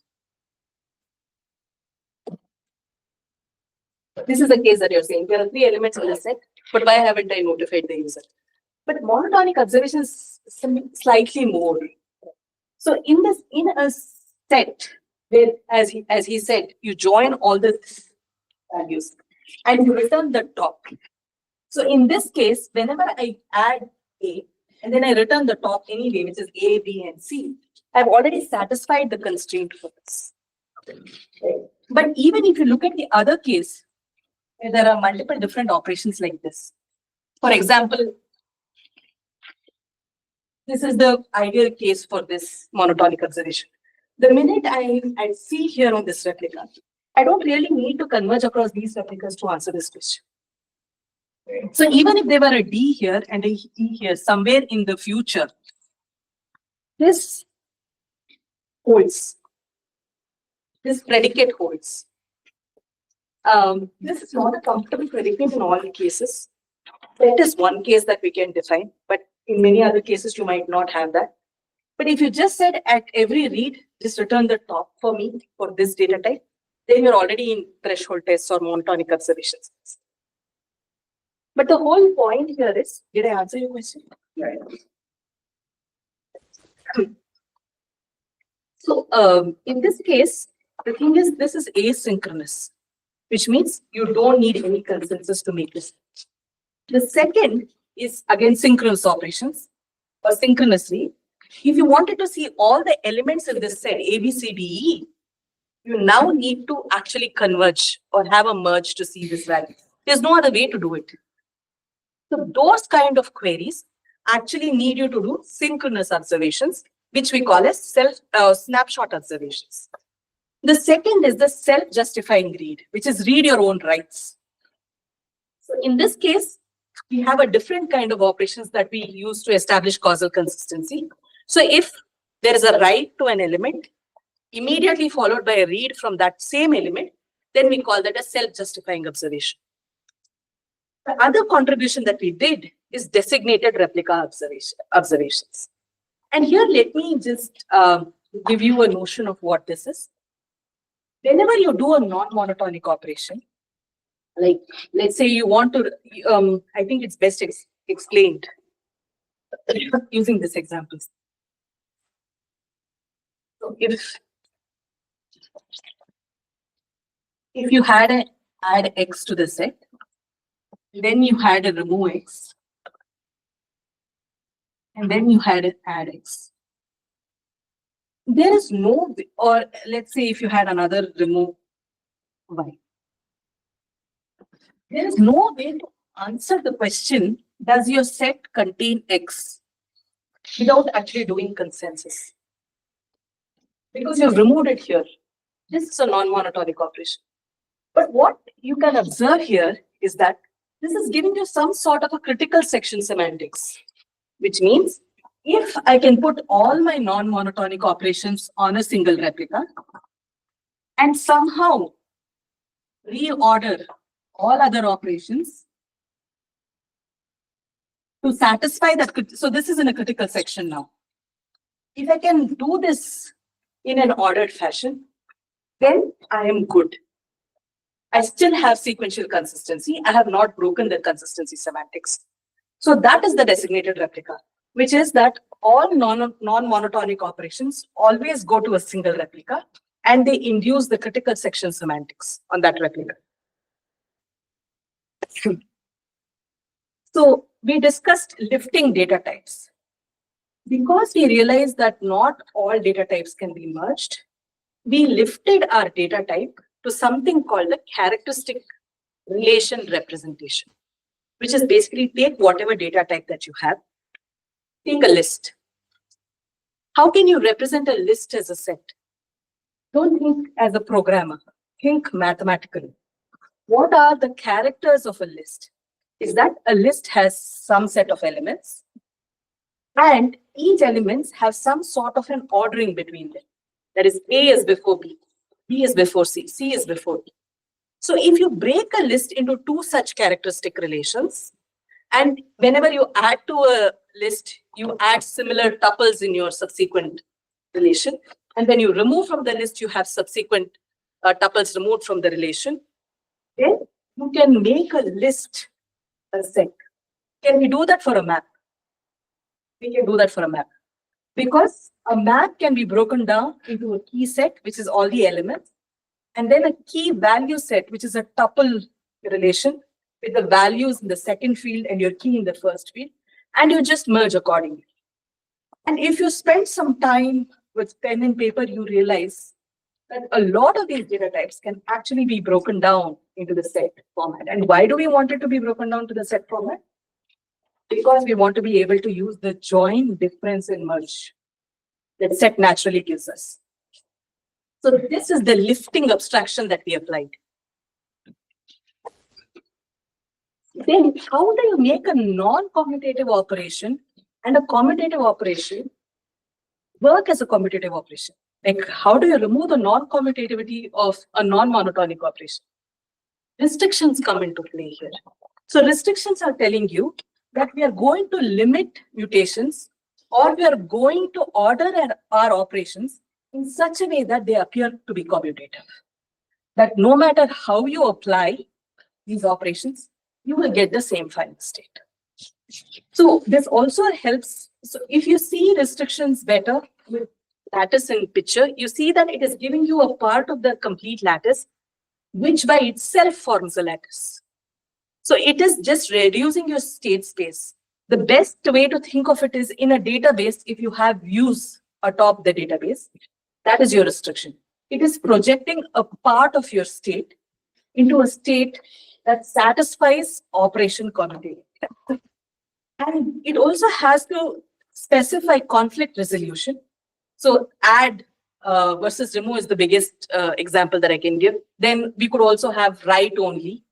This is the case that you're saying. There are 3 elements in the set, but why haven't I notified the user? But monotonic observation is slightly more. So in a set where, as he said, you join all the values and you return the top. So in this case, whenever I add A and then I return the top anyway, which is A, B, and C, I've already satisfied the constraint for this. But even if you look at the other case, there are multiple different operations like this. For example, this is the ideal case for this monotonic observation. The minute I see here on this replica, I don't really need to converge across these replicas to answer this question. So even if there were a D here and a E here somewhere in the future, this holds. This predicate holds. This is not a comfortable predicate in all cases. That is one case that we can define, but in many other cases, you might not have that. But if you just said at every read, just return the top for me for this data type, then you're already in threshold tests or monotonic observations. But the whole point here is, did I answer your question? Right. So in this case, the thing is, this is asynchronous, which means you don't need any consensus to make this. The second is again synchronous operations or synchronously. If you wanted to see all the elements in this set, A, B, C, D, E, you now need to actually converge or have a merge to see this value. There's no other way to do it. So those kind of queries actually need you to do synchronous observations, which we call as snapshot observations. The second is the self-justifying read, which is read your own rights. So in this case, we have a different kind of operations that we use to establish causal consistency. So if there is a write to an element, immediately followed by a read from that same element, then we call that a self-justifying observation. The other contribution that we did is designated replica observations. And here, let me just give you a notion of what this is. Whenever you do a non-monotonic operation, like let's say you want to, I think it's best explained using this example. So if you had an add X to the set, then you had a remove X, and then you had an add X. There is no, or let's say if you had another remove Y. There is no way to answer the question, does your set contain X, without actually doing consensus. Because you've removed it here. This is a non-monotonic operation. But what you can observe here is that this is giving you some sort of a critical section semantics, which means if I can put all my non-monotonic operations on a single replica and somehow reorder all other operations to satisfy that. So this is in a critical section now. If I can do this in an ordered fashion, then I am good. I still have sequential consistency. I have not broken the consistency semantics. So that is the designated replica, which is that all non-monotonic operations always go to a single replica and they induce the critical section semantics on that replica. So we discussed lifting data types. Because we realized that not all data types can be merged, we lifted our data type to something called the characteristic relation representation, which is basically take whatever data type that you have, take a list. How can you represent a list as a set? Don't think as a programmer, think mathematically. What are the characters of a list? Is that a list has some set of elements and each elements have some sort of an ordering between them. That is, A is before B is before C is before D. So if you break a list into two such characteristic relations, and whenever you add to a list, you add similar tuples in your subsequent relation, and when you remove from the list, you have subsequent tuples removed from the relation, then you can make a list, a set. Can we do that for a map? We can do that for a map. Because a map can be broken down into a key set, which is all the elements, and then a key value set, which is a tuple relation with the values in the second field and your key in the first field, and you just merge accordingly. And if you spend some time with pen and paper, you realize that a lot of these data types can actually be broken down into the set format. And why do we want it to be broken down to the set format? Because we want to be able to use the join, difference, and merge that set naturally gives us. So this is the lifting abstraction that we applied. Then how do you make a non-commutative operation and a commutative operation work as a commutative operation? Like, how do you remove the non-commutativity of a non-monotonic operation? Restrictions come into play here. So restrictions are telling you that we are going to limit mutations, or we are going to order our operations in such a way that they appear to be commutative. That no matter how you apply these operations, you will get the same final state. So this also helps. So if you see restrictions better with lattice in picture, you see that it is giving you a part of the complete lattice, which by itself forms a lattice. So it is just reducing your state space. The best way to think of it is in a database, if you have views atop the database, that is your restriction. It is projecting a part of your state into a state that satisfies operation commutativity. And it also has to specify conflict resolution. So add versus remove is the biggest example that I can give. Then we could also have write only,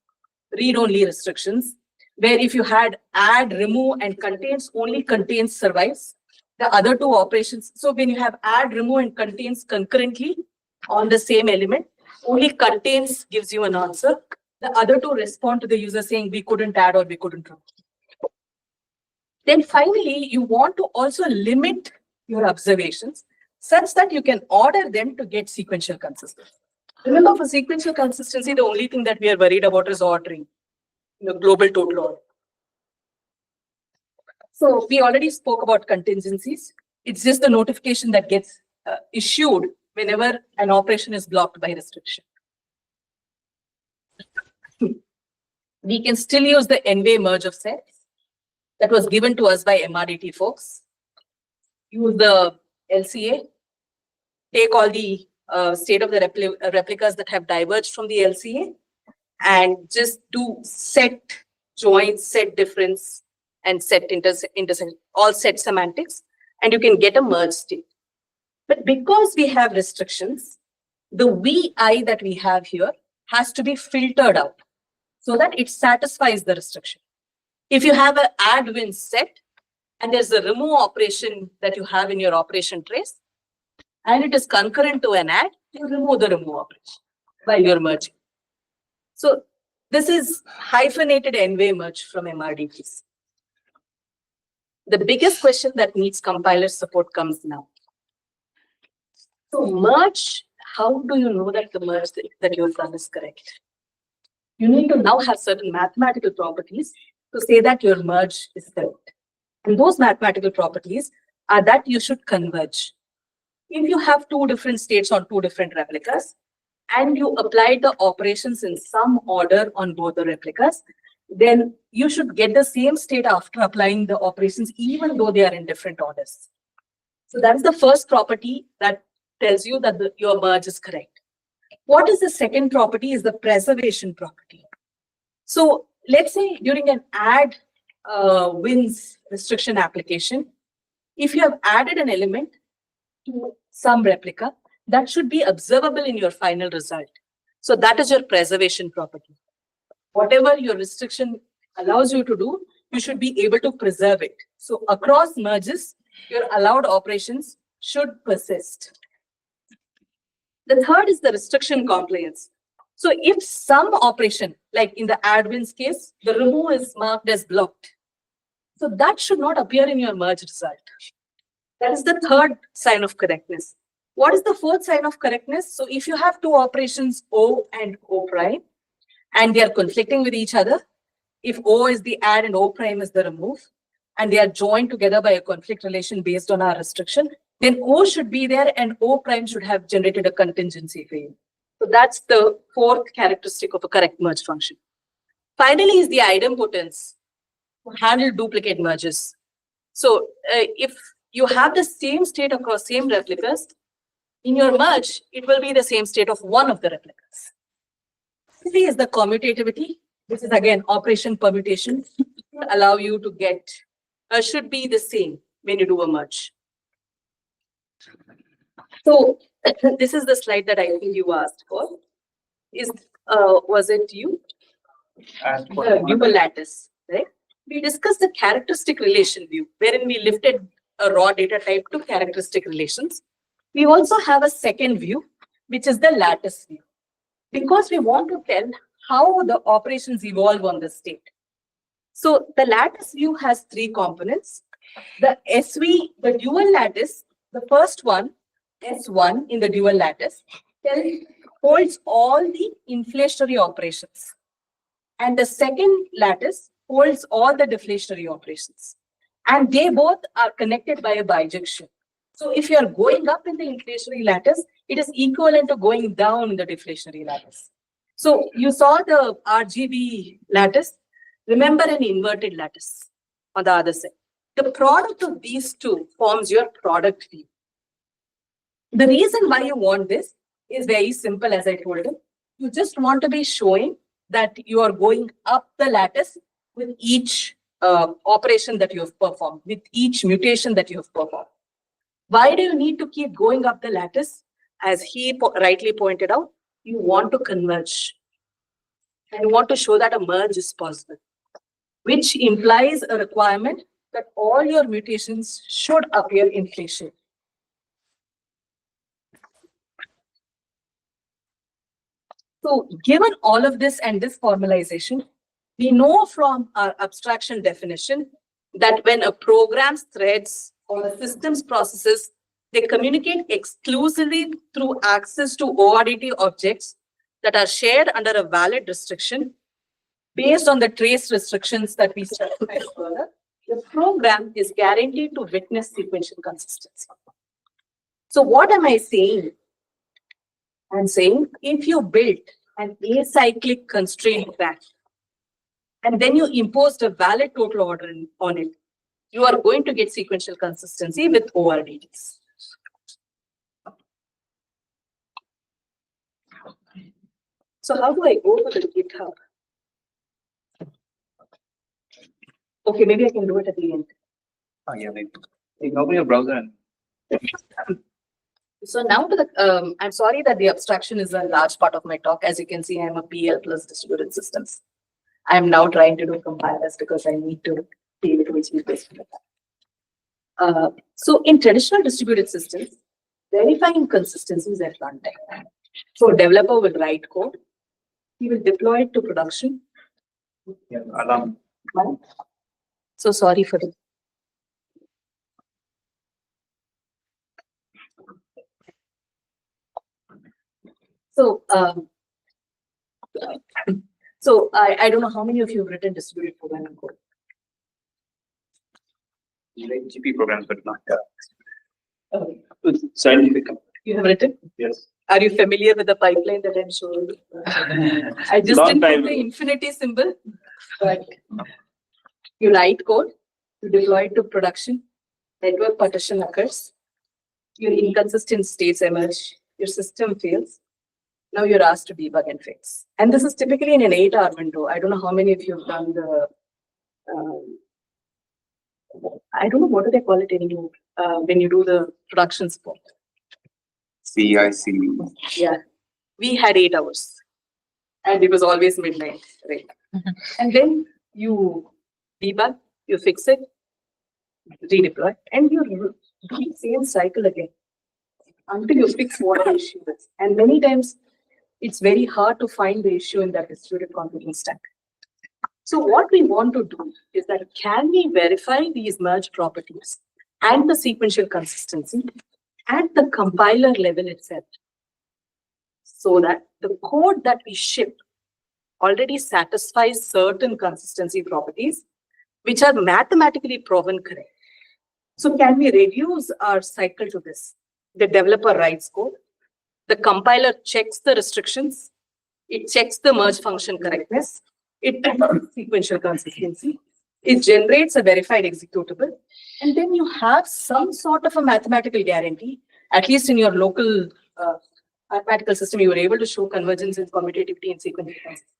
read only restrictions, where if you had add, remove, and contains, only contains survives. The other two operations, so when you have add, remove, and contains concurrently on the same element, only contains gives you an answer. The other two respond to the user saying we couldn't add or we couldn't remove. Then finally, you want to also limit your observations such that you can order them to get sequential consistency. Remember, for sequential consistency, the only thing that we are worried about is ordering, the global total order. So we already spoke about contingencies. It's just the notification that gets issued whenever an operation is blocked by restriction. We can still use the n-way merge of sets that was given to us by MRDT folks. Use the LCA, take all the state of the replicas that have diverged from the LCA, and just do set join, set difference, and set intersection, all set semantics, and you can get a merge state. But because we have restrictions, the VI that we have here has to be filtered out so that it satisfies the restriction. If you have an add win set, and there's a remove operation that you have in your operation trace, and it is concurrent to an add, you remove the remove operation while you're merging. So this is hyphenated n-way merge from MRDTs. The biggest question that needs compiler support comes now. So merge, how do you know that the merge that you have done is correct? You need to now have certain mathematical properties to say that your merge is correct. And those mathematical properties are that you should converge. If you have two different states on two different replicas, and you apply the operations in some order on both the replicas, then you should get the same state after applying the operations, even though they are in different orders. So that's the first property that tells you that your merge is correct. What is the second property is the preservation property. So let's say during an add wins restriction application, if you have added an element to some replica, that should be observable in your final result. So that is your preservation property. Whatever your restriction allows you to do, you should be able to preserve it. So across merges, your allowed operations should persist. The third is the restriction compliance. So if some operation, like in the admin's case, the remove is marked as blocked. So that should not appear in your merge result. That is the third sign of correctness. What is the fourth sign of correctness? So if you have two operations O and O prime, and they are conflicting with each other, if O is the add and O prime is the remove, and they are joined together by a conflict relation based on our restriction, then O should be there and O prime should have generated a contingency for you. So that's the fourth characteristic of a correct merge function. Finally is the idempotence to handle duplicate merges. So if you have the same state across same replicas, in your merge, it will be the same state of one of the replicas. Three is the commutativity, which is again operation permutation, to allow you to get, should be the same when you do a merge. So this is the slide that I think you asked for. Was it you? The dual lattice, right? We discussed the characteristic relation view, wherein we lifted a raw data type to characteristic relations. We also have a second view, which is the lattice view, because we want to tell how the operations evolve on the state. So the lattice view has three components. The SV, the dual lattice, the first one, S1 in the dual lattice, holds all the inflationary operations. And the second lattice holds all the deflationary operations. And they both are connected by a bijection. So if you are going up in the inflationary lattice, it is equivalent to going down in the deflationary lattice. So you saw the RGB lattice. Remember an inverted lattice on the other side. The product of these two forms your product view. The reason why you want this is very simple, as I told you. You just want to be showing that you are going up the lattice with each operation that you have performed, with each mutation that you have performed. Why do you need to keep going up the lattice? As he rightly pointed out, you want to converge. And you want to show that a merge is possible, which implies a requirement that all your mutations should appear inflation. So given all of this and this formalization, we know from our abstraction definition that when a program's threads or a system's processes, they communicate exclusively through access to ORDT objects that are shared under a valid restriction based on the trace restrictions that we specified further, the program is guaranteed to witness sequential consistency. So what am I saying? I'm saying if you built an acyclic constraint graph and then you imposed a valid total order on it, you are going to get sequential consistency with ORDTs. So how do I go to the GitHub? Okay, maybe I can do it at the end. Oh, yeah, maybe. You open your browser and So now to the, I'm sorry that the abstraction is a large part of my talk. As you can see, I'm a PL plus distributed systems. I'm now trying to do compilers because I need to deal with HV. So in traditional distributed systems, verifying consistencies at runtime. So a developer will write code. He will deploy it to production. yeah, alarm. So sorry for it. So, I don't know how many of you have written distributed programming code. Like GP programs, but not Okay. scientific. You have written? Yes. Are you familiar with the pipeline that I'm showing? I just Long didn't time put the ago. infinity symbol, but you write code, you deploy it to production, network partition occurs, your inconsistent states emerge, your system fails. Now you're asked to debug and fix. And this is typically in an 8-hour window. I don't know how many of you have done the, I don't know what do they call it anymore, when you do the production support. CIC. Yeah, we had 8 hours and it was always midnight, right? And then you debug, you fix it, redeploy, and you do the same cycle again until you fix what the issue is. And many times it's very hard to find the issue in that distributed confidence stack. So what we want to do is that can we verify these merge properties and the sequential consistency at the compiler level itself, so that the code that we ship already satisfies certain consistency properties which are mathematically proven correct. So can we reduce our cycle to this? The developer writes code, the compiler checks the restrictions, it checks the merge function correctness, it checks sequential consistency, it generates a verified executable, and then you have some sort of a mathematical guarantee, at least in your local mathematical system, you were able to show convergence and commutativity and sequential consistency.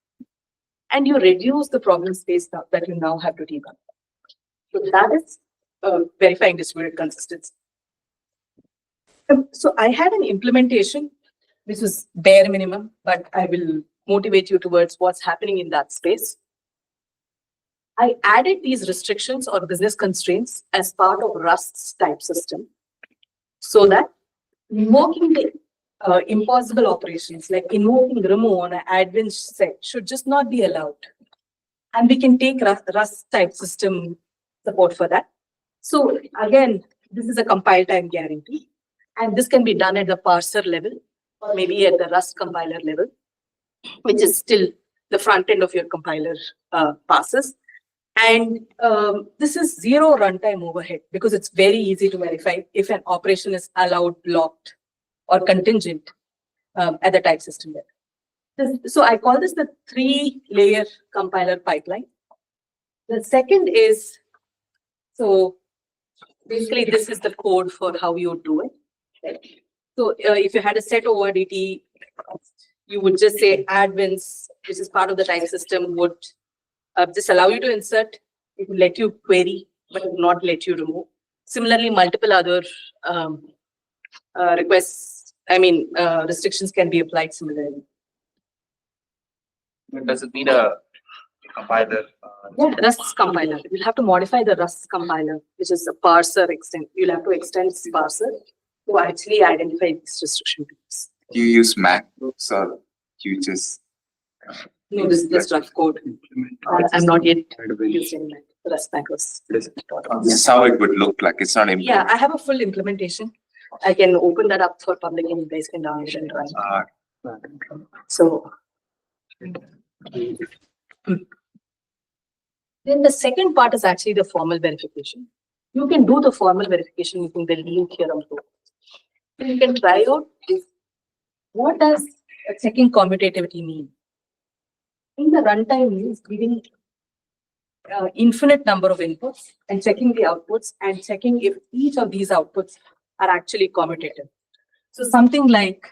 And you reduce the problem space that you now have to debug. So that is verifying distributed consistency. So I had an implementation. This is bare minimum, but I will motivate you towards what's happening in that space. I added these restrictions or business constraints as part of Rust's type system, so that invoking the impossible operations like invoking remove on an advanced set should just not be allowed. And we can take Rust type system support for that. So again, this is a compile time guarantee. And this can be done at the parser level or maybe at the Rust compiler level, which is still the front end of your compiler passes. And this is zero runtime overhead because it's very easy to verify if an operation is allowed, blocked, or contingent at the type system level. So I call this the 3-layer compiler pipeline. The second is, so basically this is the code for how you do it. Right? So if you had a set ORDT, you would just say advins, which is part of the type system, would just allow you to insert. It will let you query, but it will not let you remove. Similarly, multiple other restrictions can be applied similarly. Does it need a compiler? Yeah, Rust's compiler. You'll have to modify the Rust compiler, which is a parser extent. You'll have to extend this parser to actually identify these restriction types. Do you use MacBooks or do you just? No, this is just rough code. I'm not yet using the Rust macros. This is how it would look like. It's not implemented. Yeah, I have a full implementation. I can open that up for public and you guys can download and run. So then the second part is actually the formal verification. You can do the formal verification using the lean theorem too. You can try out this. What does checking commutativity mean? In the runtime means giving infinite number of inputs and checking the outputs and checking if each of these outputs are actually commutative. So something like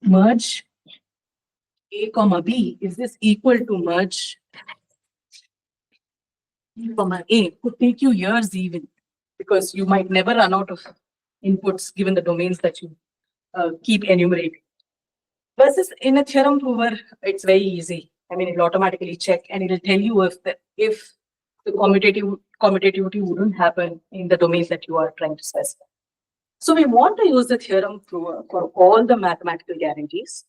merge A comma B, is this equal to merge B comma A? Could take you years even, because you might never run out of inputs given the domains that you keep enumerating. Versus in a theorem prover, it's very easy. I mean, it'll automatically check and it'll tell you if the commutativity wouldn't happen in the domains that you are trying to specify. So we want to use the theorem prover for all the mathematical guarantees.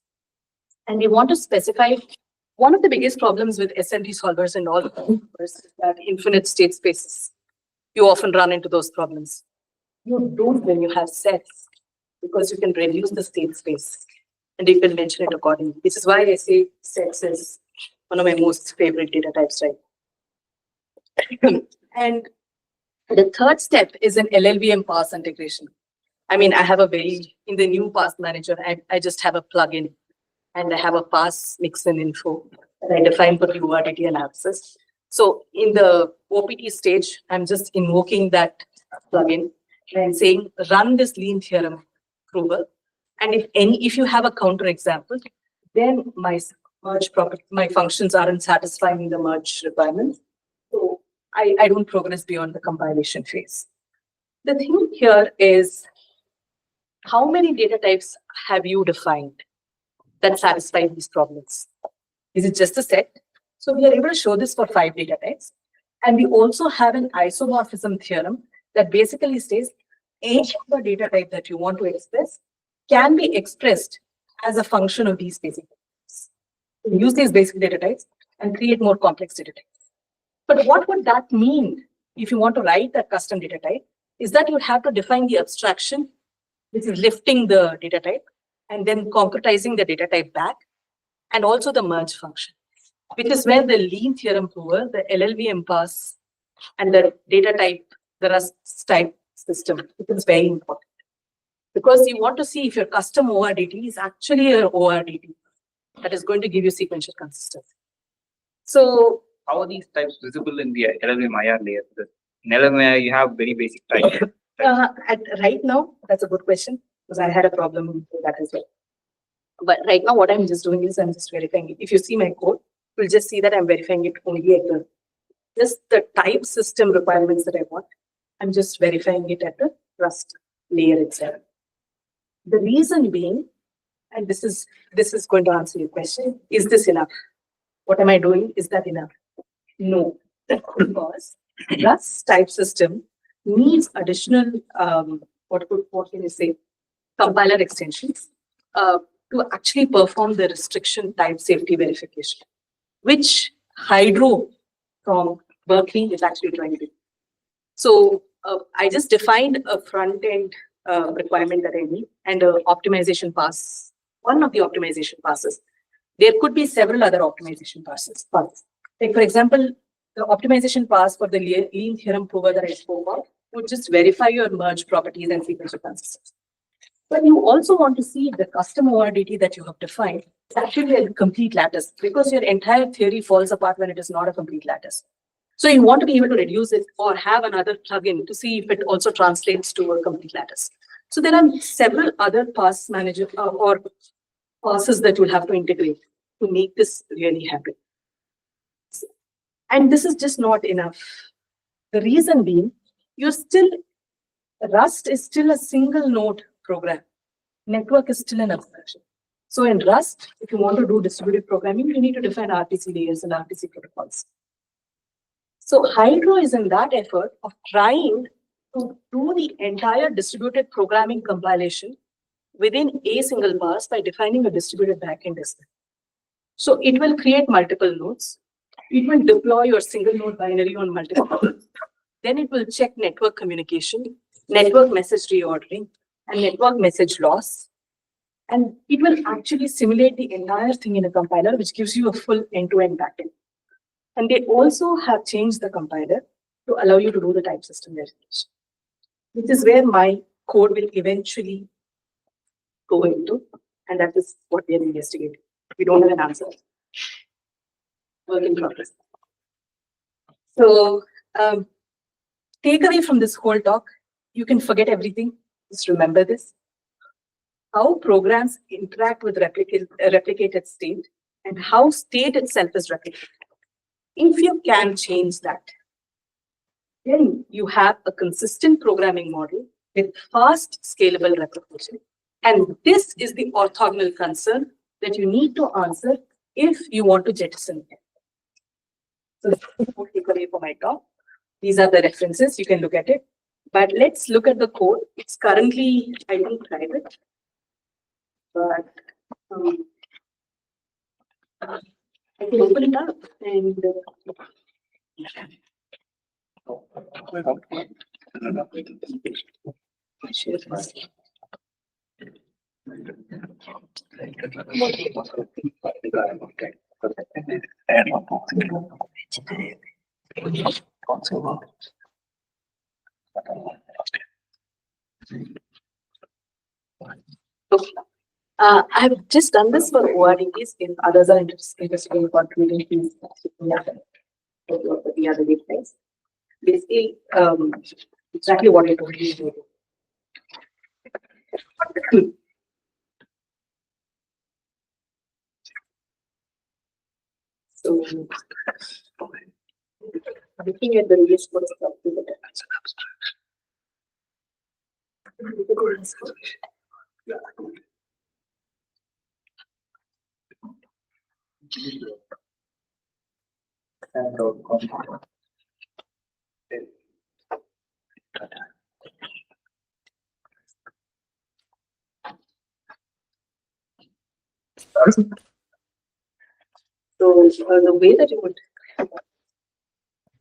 And we want to specify one of the biggest problems with SMT solvers and all the solvers is that infinite state spaces. You often run into those problems. You don't when you have sets, because you can reduce the state space and you can mention it accordingly. This is why I say sets is one of my most favorite data types, right? And the third step is an LLVM pass integration. I mean, I have in the new pass manager, I just have a plugin and I have a pass mix and info that I define for the ORDT analysis. So in the OPT stage, I'm just invoking that plugin and saying, run this lean theorem prover. And if you have a counter example, then my merge property, my functions aren't satisfying the merge requirements. So I don't progress beyond the compilation phase. The thing here is, how many data types have you defined that satisfy these problems? Is it just a set? So we are able to show this for 5 data types. And we also have an isomorphism theorem that basically says any of the data type that you want to express can be expressed as a function of these basic data types. Use these basic data types and create more complex data types. But what would that mean if you want to write that custom data type is that you have to define the abstraction, which is lifting the data type and then concretizing the data type back, and also the merge function, which is where the lean theorem prover, the LLVM pass, and the data type, the Rust type system, it is very important. Because you want to see if your custom ORDT is actually an ORDT that is going to give you sequential consistency. So How are these types visible in the LLM IR layer? Because in LLM IR, you have very basic types. right now, that's a good question, because I had a problem with that as well. But right now, what I'm just doing is I'm just verifying it. If you see my code, you'll just see that I'm verifying it only at the type system requirements that I want. I'm just verifying it at the Rust layer itself. The reason being, and this is going to answer your question, is this enough? What am I doing? Is that enough? No, because Rust type system needs additional what can you say, compiler extensions to actually perform the restriction type safety verification, which Hydro from Berkeley is actually trying to do. So I just defined a front end requirement that I need and an optimization pass, one of the optimization passes. There could be several other optimization passes. Like for example, the optimization pass for the lean theorem prover that I spoke about would just verify your merge properties and sequential consistency. But you also want to see if the custom ORDT that you have defined is actually a complete lattice, because your entire theory falls apart when it is not a complete lattice. So you want to be able to reduce it or have another plugin to see if it also translates to a complete lattice. So there are several other pass manager or passes that you'll have to integrate to make this really happen. And this is just not enough. The reason being, Rust is still a single node program. Network is still an abstraction. So in Rust, if you want to do distributed programming, you need to define RTC layers and RTC protocols. So Hydro is in that effort of trying to do the entire distributed programming compilation within a single pass by defining a distributed backend as well. So it will create multiple nodes. It will deploy your single node binary on multiple nodes. Then it will check network communication, network message reordering, and network message loss. And it will actually simulate the entire thing in a compiler, which gives you a full end-to-end backend. And they also have changed the compiler to allow you to do the type system verification, which is where my code will eventually go into, and that is what we are investigating. We don't have an answer. Work in progress. So, takeaway from this whole talk, you can forget everything. Just remember this. How programs interact with replicated state and how state itself is replicated. If you can change that, then you have a consistent programming model with fast, scalable replication. And this is the orthogonal concern that you need to answer if you want to jettison it. So that's the takeaway for my talk. These are the references. You can look at it. But let's look at the code. It's currently, I think, private. But I can open it up and share this. Okay. I've just done this for ORDTs. If others are interested in contributing, please the other database. Basically, exactly what I told you. So, looking at the release code of the So the way that you would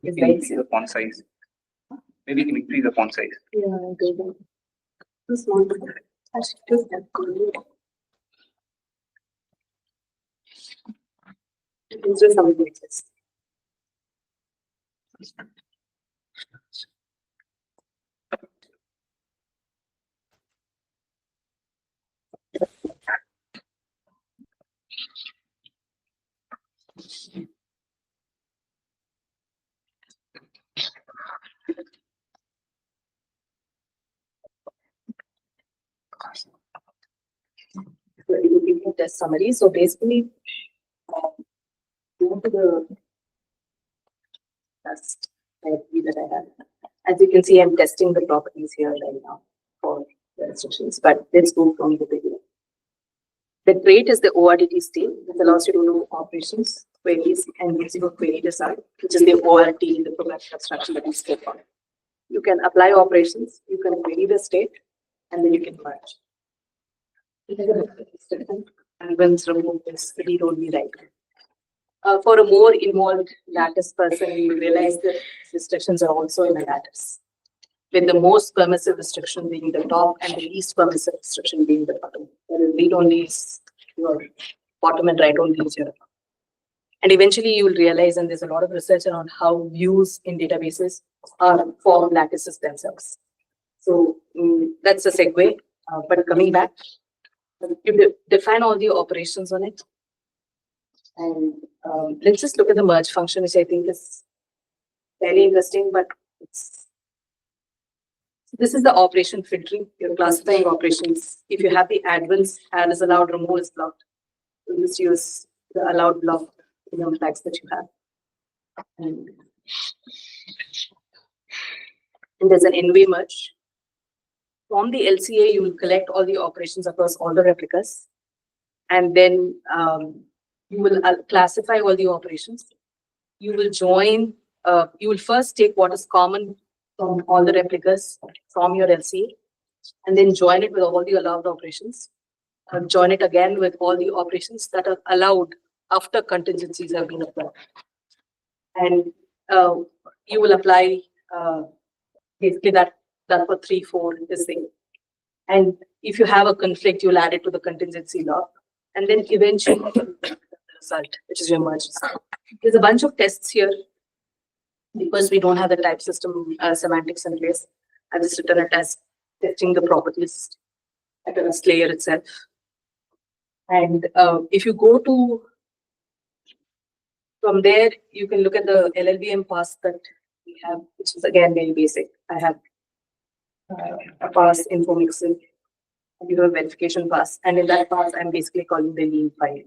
You is can very increase the font size. Maybe you can increase the font size. this one. Actually, just that good. These are some images. So it will give you test summary. So basically, go to the test directory that I have. As you can see, I'm testing the properties here right now for the restrictions, but let's go from the beginning. The trait is the ORDT state, which allows you to do operations, queries, and using a query design, which is the ORT in the programming abstraction that we spoke on. You can apply operations, you can query the state, and then you can merge. And once remove this read-only write. For a more involved lattice person, you realize that restrictions are also in a lattice, with the most permissive restriction being the top and the least permissive restriction being the bottom. Read-only is your bottom and write-only is your. And eventually you will realize, and there's a lot of research around how views in databases are form lattices themselves. So that's a segue. But coming back, you define all the operations on it. And let's just look at the merge function, which I think is fairly interesting, but this is the operation filtering. You're classifying operations. If you have the add is allowed, remove is blocked. So just use the allowed block flags that you have. And there's an n-way merge. From the LCA, you will collect all the operations across all the replicas. And then you will classify all the operations. You will join, you will first take what is common from all the replicas from your LCA, and then join it with all the allowed operations. Join it again with all the operations that are allowed after contingencies have been applied. And you will apply basically that for 3, 4, this thing. And if you have a conflict, you'll add it to the contingency log. And then eventually the result, which is your merge result. There's a bunch of tests here. Because we don't have the type system semantics in place, I've just written a test testing the properties at a Rust layer itself. And if you go to, from there, you can look at the LLVM pass that we have, which is again very basic. I have a pass info mixin, and you have a verification pass. And in that pass, I'm basically calling the lean file.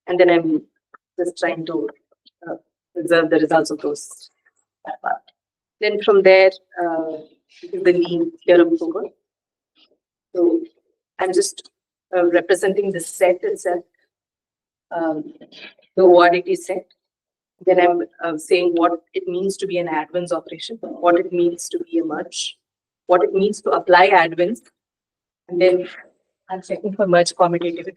And then I'm just trying to observe the results of those. Then from there, the lean theorem over. So I'm just representing the set itself, the ORDT set. Then I'm saying what it means to be an advance operation, what it means to be a merge, what it means to apply advance, and then I'm checking for merge commutativity,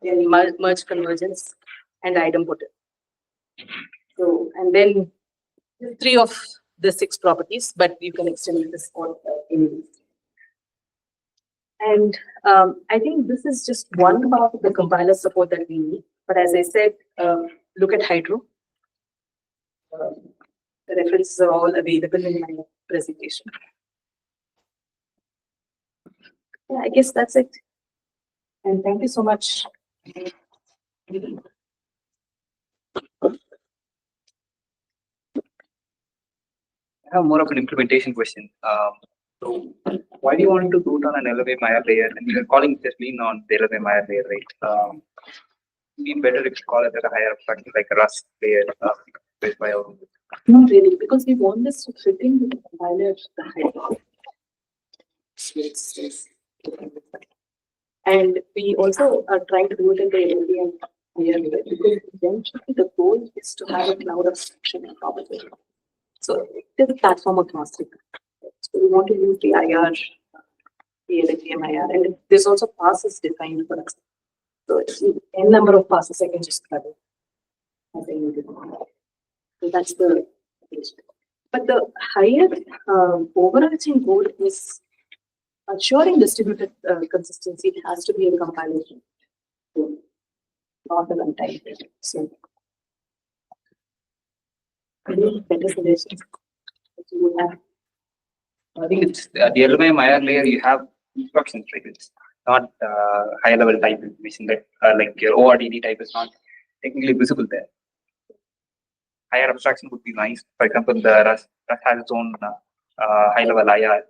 then merge convergence, and item put. So, and then 3 of the 6 properties, but you can extend this for any. And I think this is just one part of the compiler support that we need. But as I said, look at Hydro. The references are all available in my presentation. Yeah, I guess that's it. And thank you so much. I have more of an implementation question. So why do you want to do it on an LLVM Maya layer? And you're calling this lean on the LLVM Maya layer, right? It'd be better if you call it at a higher abstraction like a Rust layer. By our Not really, because we want this to fit in with the compiler. And we also are trying to do it in the LLVM layer because eventually the goal is to have a cloud abstraction probably. So it is platform agnostic. So we want to use the IR, the LLVM IR, and there's also passes defined for us. So it's n number of passes I can just cut it. As I needed. So that's the. But the higher overarching goal is assuring distributed consistency. It has to be a compilation, not a runtime. So, any better suggestions that you would have? I think it's the LMI layer. You have instructions, right? It's not high level type information that like your ORDT type is not technically visible there. Higher abstraction would be nice. For example, the Rust has its own high level IR,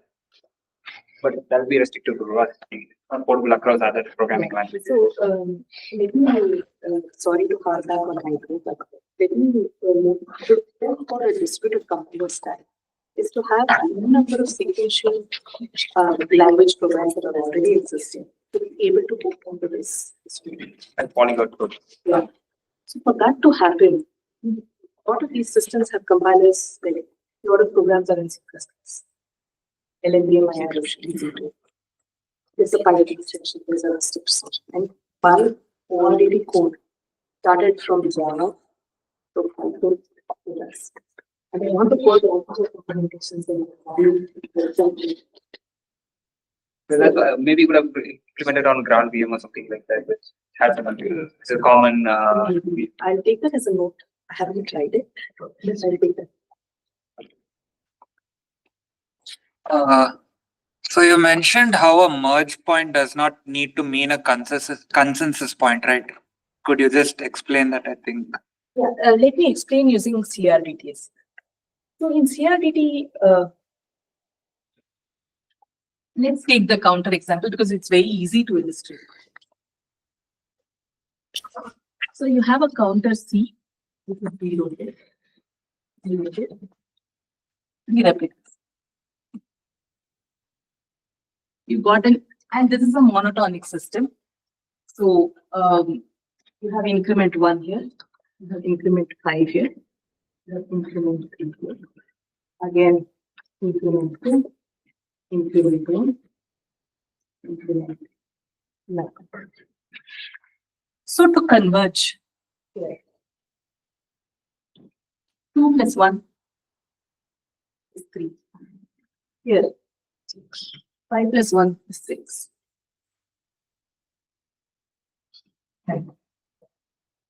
but that will be restricted to Rust. It's not portable across other programming languages. So, let me, sorry to call back on hybrid, but let me move to for a distributed compiler style is to have a number of sequential language programs that are already existing to be able to hook onto this distributed. And polyglot code. Yeah. So for that to happen, a lot of these systems have compilers, like a lot of programs are in C++. LNDMI, there's a pilot extension, there's a steps. And my ORDT code started from Java to Python to Rust. And I want to code also implementations in Maybe you could have implemented on ground VM or something like that, which has it's a common. I'll take that as a note. I haven't tried it. Yes, I'll take that. So you mentioned how a merge point does not need to mean a consensus point, right? Could you just explain that, I think? Yeah, let me explain using CRDTs. So in CRDT, let's take the counter example because it's very easy to illustrate. So you have a counter C, which is reloaded, three replicas. You got an, and this is a monotonic system. So you have increment 1 here, you have increment 5 here, you have increment 3 here. Again, increment 2, increment 1, increment 9. So to converge, here, 2 plus 1 is 3. Here, 5 plus 1 is 6. Okay.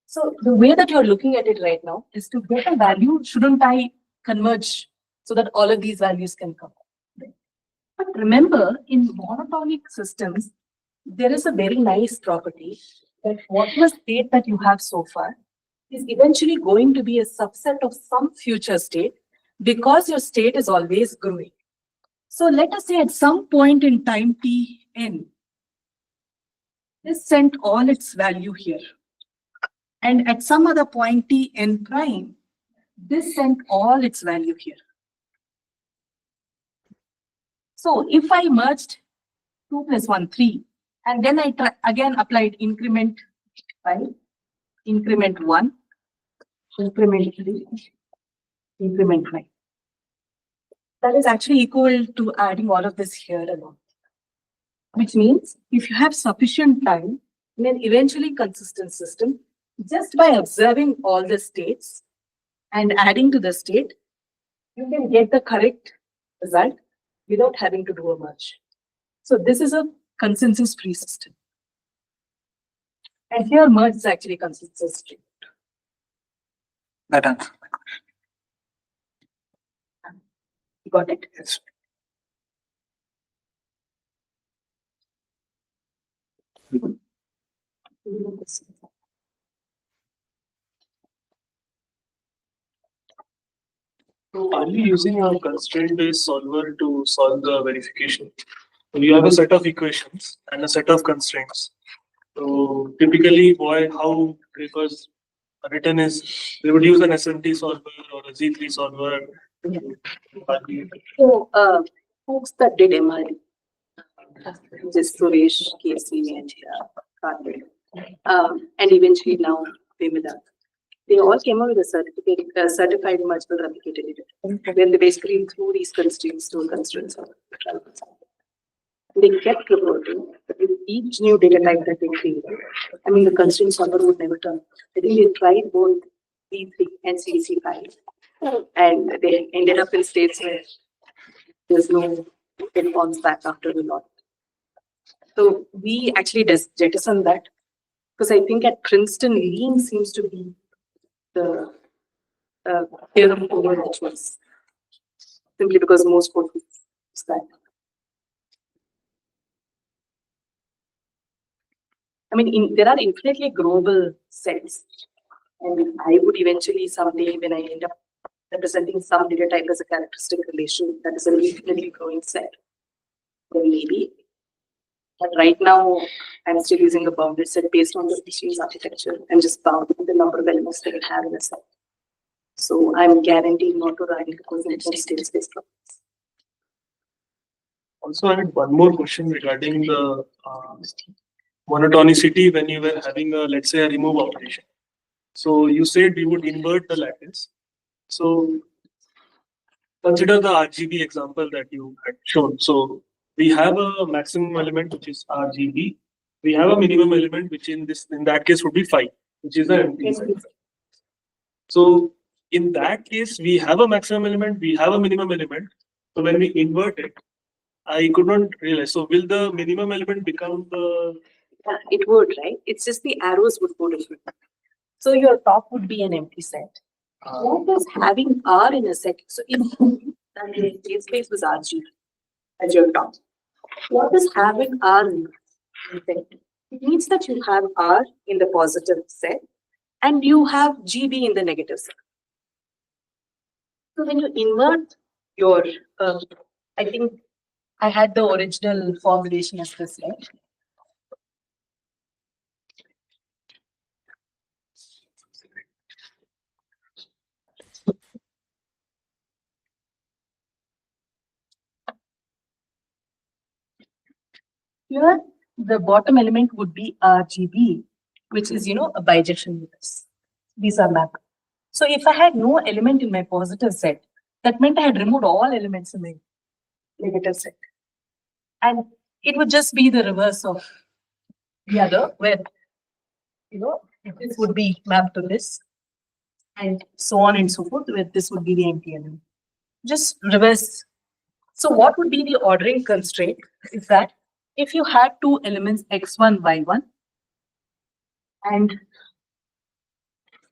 So the way that you're looking at it right now is to get a value, shouldn't I converge so that all of these values can come? But remember, in monotonic systems, there is a very nice property that whatever state that you have so far is eventually going to be a subset of some future state because your state is always growing. So let us say at some point in time Tn, this sent all its value here. And at some other point Tn prime, this sent all its value here. So if I merged 2 plus 1, 3, and then I again applied increment 5, increment 1, increment 3, increment 5. That is actually equal to adding all of this here alone. Which means if you have sufficient time in an eventually consistent system, just by observing all the states and adding to the state, you can get the correct result without having to do a merge. So this is a consensus-free system. And here merge is actually consensus-free. That answers. You got it? Yes. So are you using a constraint-based solver to solve the verification? So you have a set of equations and a set of constraints. So typically, how papers are written is they would use an SMT solver or a Z3 solver. So, folks that did MRD, just Suresh, Casey, and Carter, and eventually now Vimila, they all came out with a certified multiple replicated data. When they basically threw these constraints to constraints. they kept reverting with each new data type that they created. I mean, the constraint solver would never turn. I think they tried both B3 and CC5, and they ended up in states where there's no response back after the lot. So we actually jettisoned that because I think at Princeton, lean seems to be the theorem over which was simply because most courses use that. I mean, there are infinitely growable sets, and I would eventually someday, when I end up representing some data type as a characteristic relation that is an infinitely growing set, then maybe. But right now, I'm still using a bounded set based on the machine's architecture. I'm just bound with the number of elements that it has in a set. So I'm guaranteed not to run into state-based problems. Also, I had one more question regarding the monotonicity when you were having a, let's say, a remove operation. So you said we would invert the lattice. So consider the RGB example that you had shown. So we have a maximum element which is RGB. We have a minimum element which in that case would be 5, which is the empty set. So in that case, we have a maximum element, we have a minimum element. So when we invert it, I could not realize. So will the minimum element become the? It would, right? It's just the arrows would go different. So your top would be an empty set. What does having R in a set? So if the state space was RG as your top, what does having R in a set? It means that you have R in the positive set and you have GB in the negative set. So when you invert your, I think I had the original formulation as this, right? Here, the bottom element would be RGB, which is, a bijection with this. These are mapped. So if I had no element in my positive set, that meant I had removed all elements in the negative set. And it would just be the reverse of the other, where, this would be mapped to this, and so on and so forth, where this would be the empty element. Just reverse. So what would be the ordering constraint is that if you had two elements x1, y1 and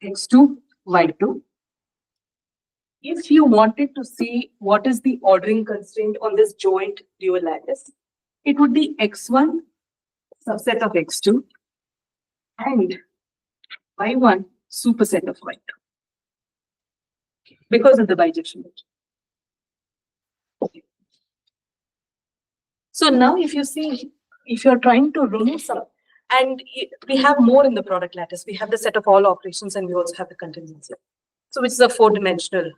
x2, y2, if you wanted to see what is the ordering constraint on this joint dual lattice, it would be x1 subset of x2 and y1 superset of y2 because of the bijection. So now if you see, if you're trying to remove some, and we have more in the product lattice, we have the set of all operations and we also have the contingency. So which is a 4-dimensional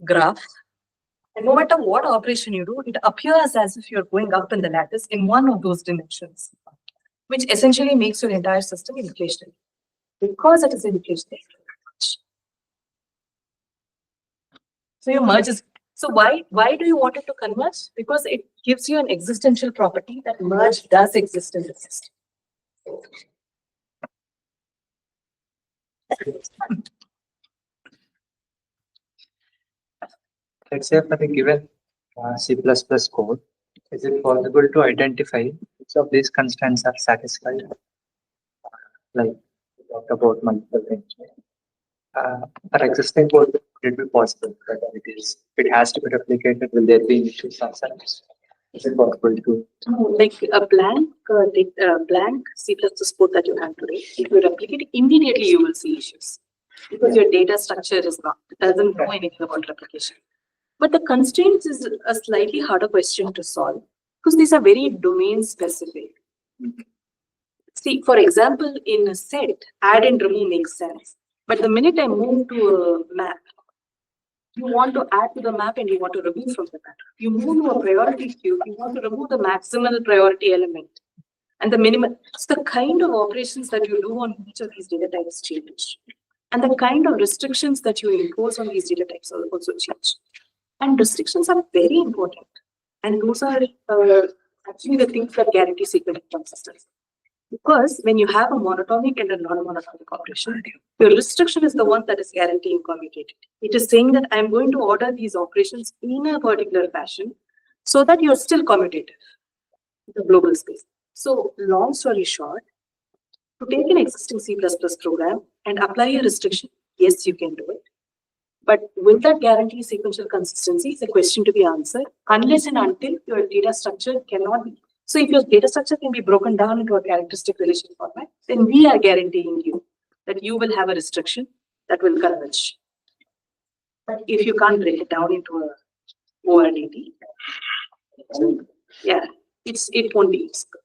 graph. And no matter what operation you do, it appears as if you're going up in the lattice in one of those dimensions, which essentially makes your entire system inflationary. Because it is inflationary. So your merge is. So why do you want it to converge? Because it gives you an existential property that merge does exist in the system. Let's say for the given C++ code, is it possible to identify which of these constraints are satisfied? Like we talked about multiple things. For existing code, would it be possible that it has to be replicated? Will there be issues sometimes? Is it possible to? Like a blank C++ code that you have today, if you replicate it, immediately you will see issues because your data structure doesn't know anything about replication. But the constraints is a slightly harder question to solve because these are very domain specific. See, for example, in a set, add and remove makes sense. But the minute I move to a map, you want to add to the map and you want to remove from the map. You move to a priority queue, you want to remove the maximal priority element and the minimum. So the kind of operations that you do on each of these data types change. And the kind of restrictions that you impose on these data types also change. And restrictions are very important. And those are actually the things that guarantee sequential consistency. Because when you have a monotonic and a non-monotonic operation, your restriction is the one that is guaranteeing commutativity. It is saying that I'm going to order these operations in a particular fashion so that you're still commutative, the global space. So long story short, to take an existing C++ program and apply a restriction, yes, you can do it. But will that guarantee sequential consistency is a question to be answered unless and until your data structure cannot be. So if your data structure can be broken down into a characteristic relation format, then we are guaranteeing you that you will have a restriction that will converge. But if you can't break it down into a ORDT, yeah, it won't be useful.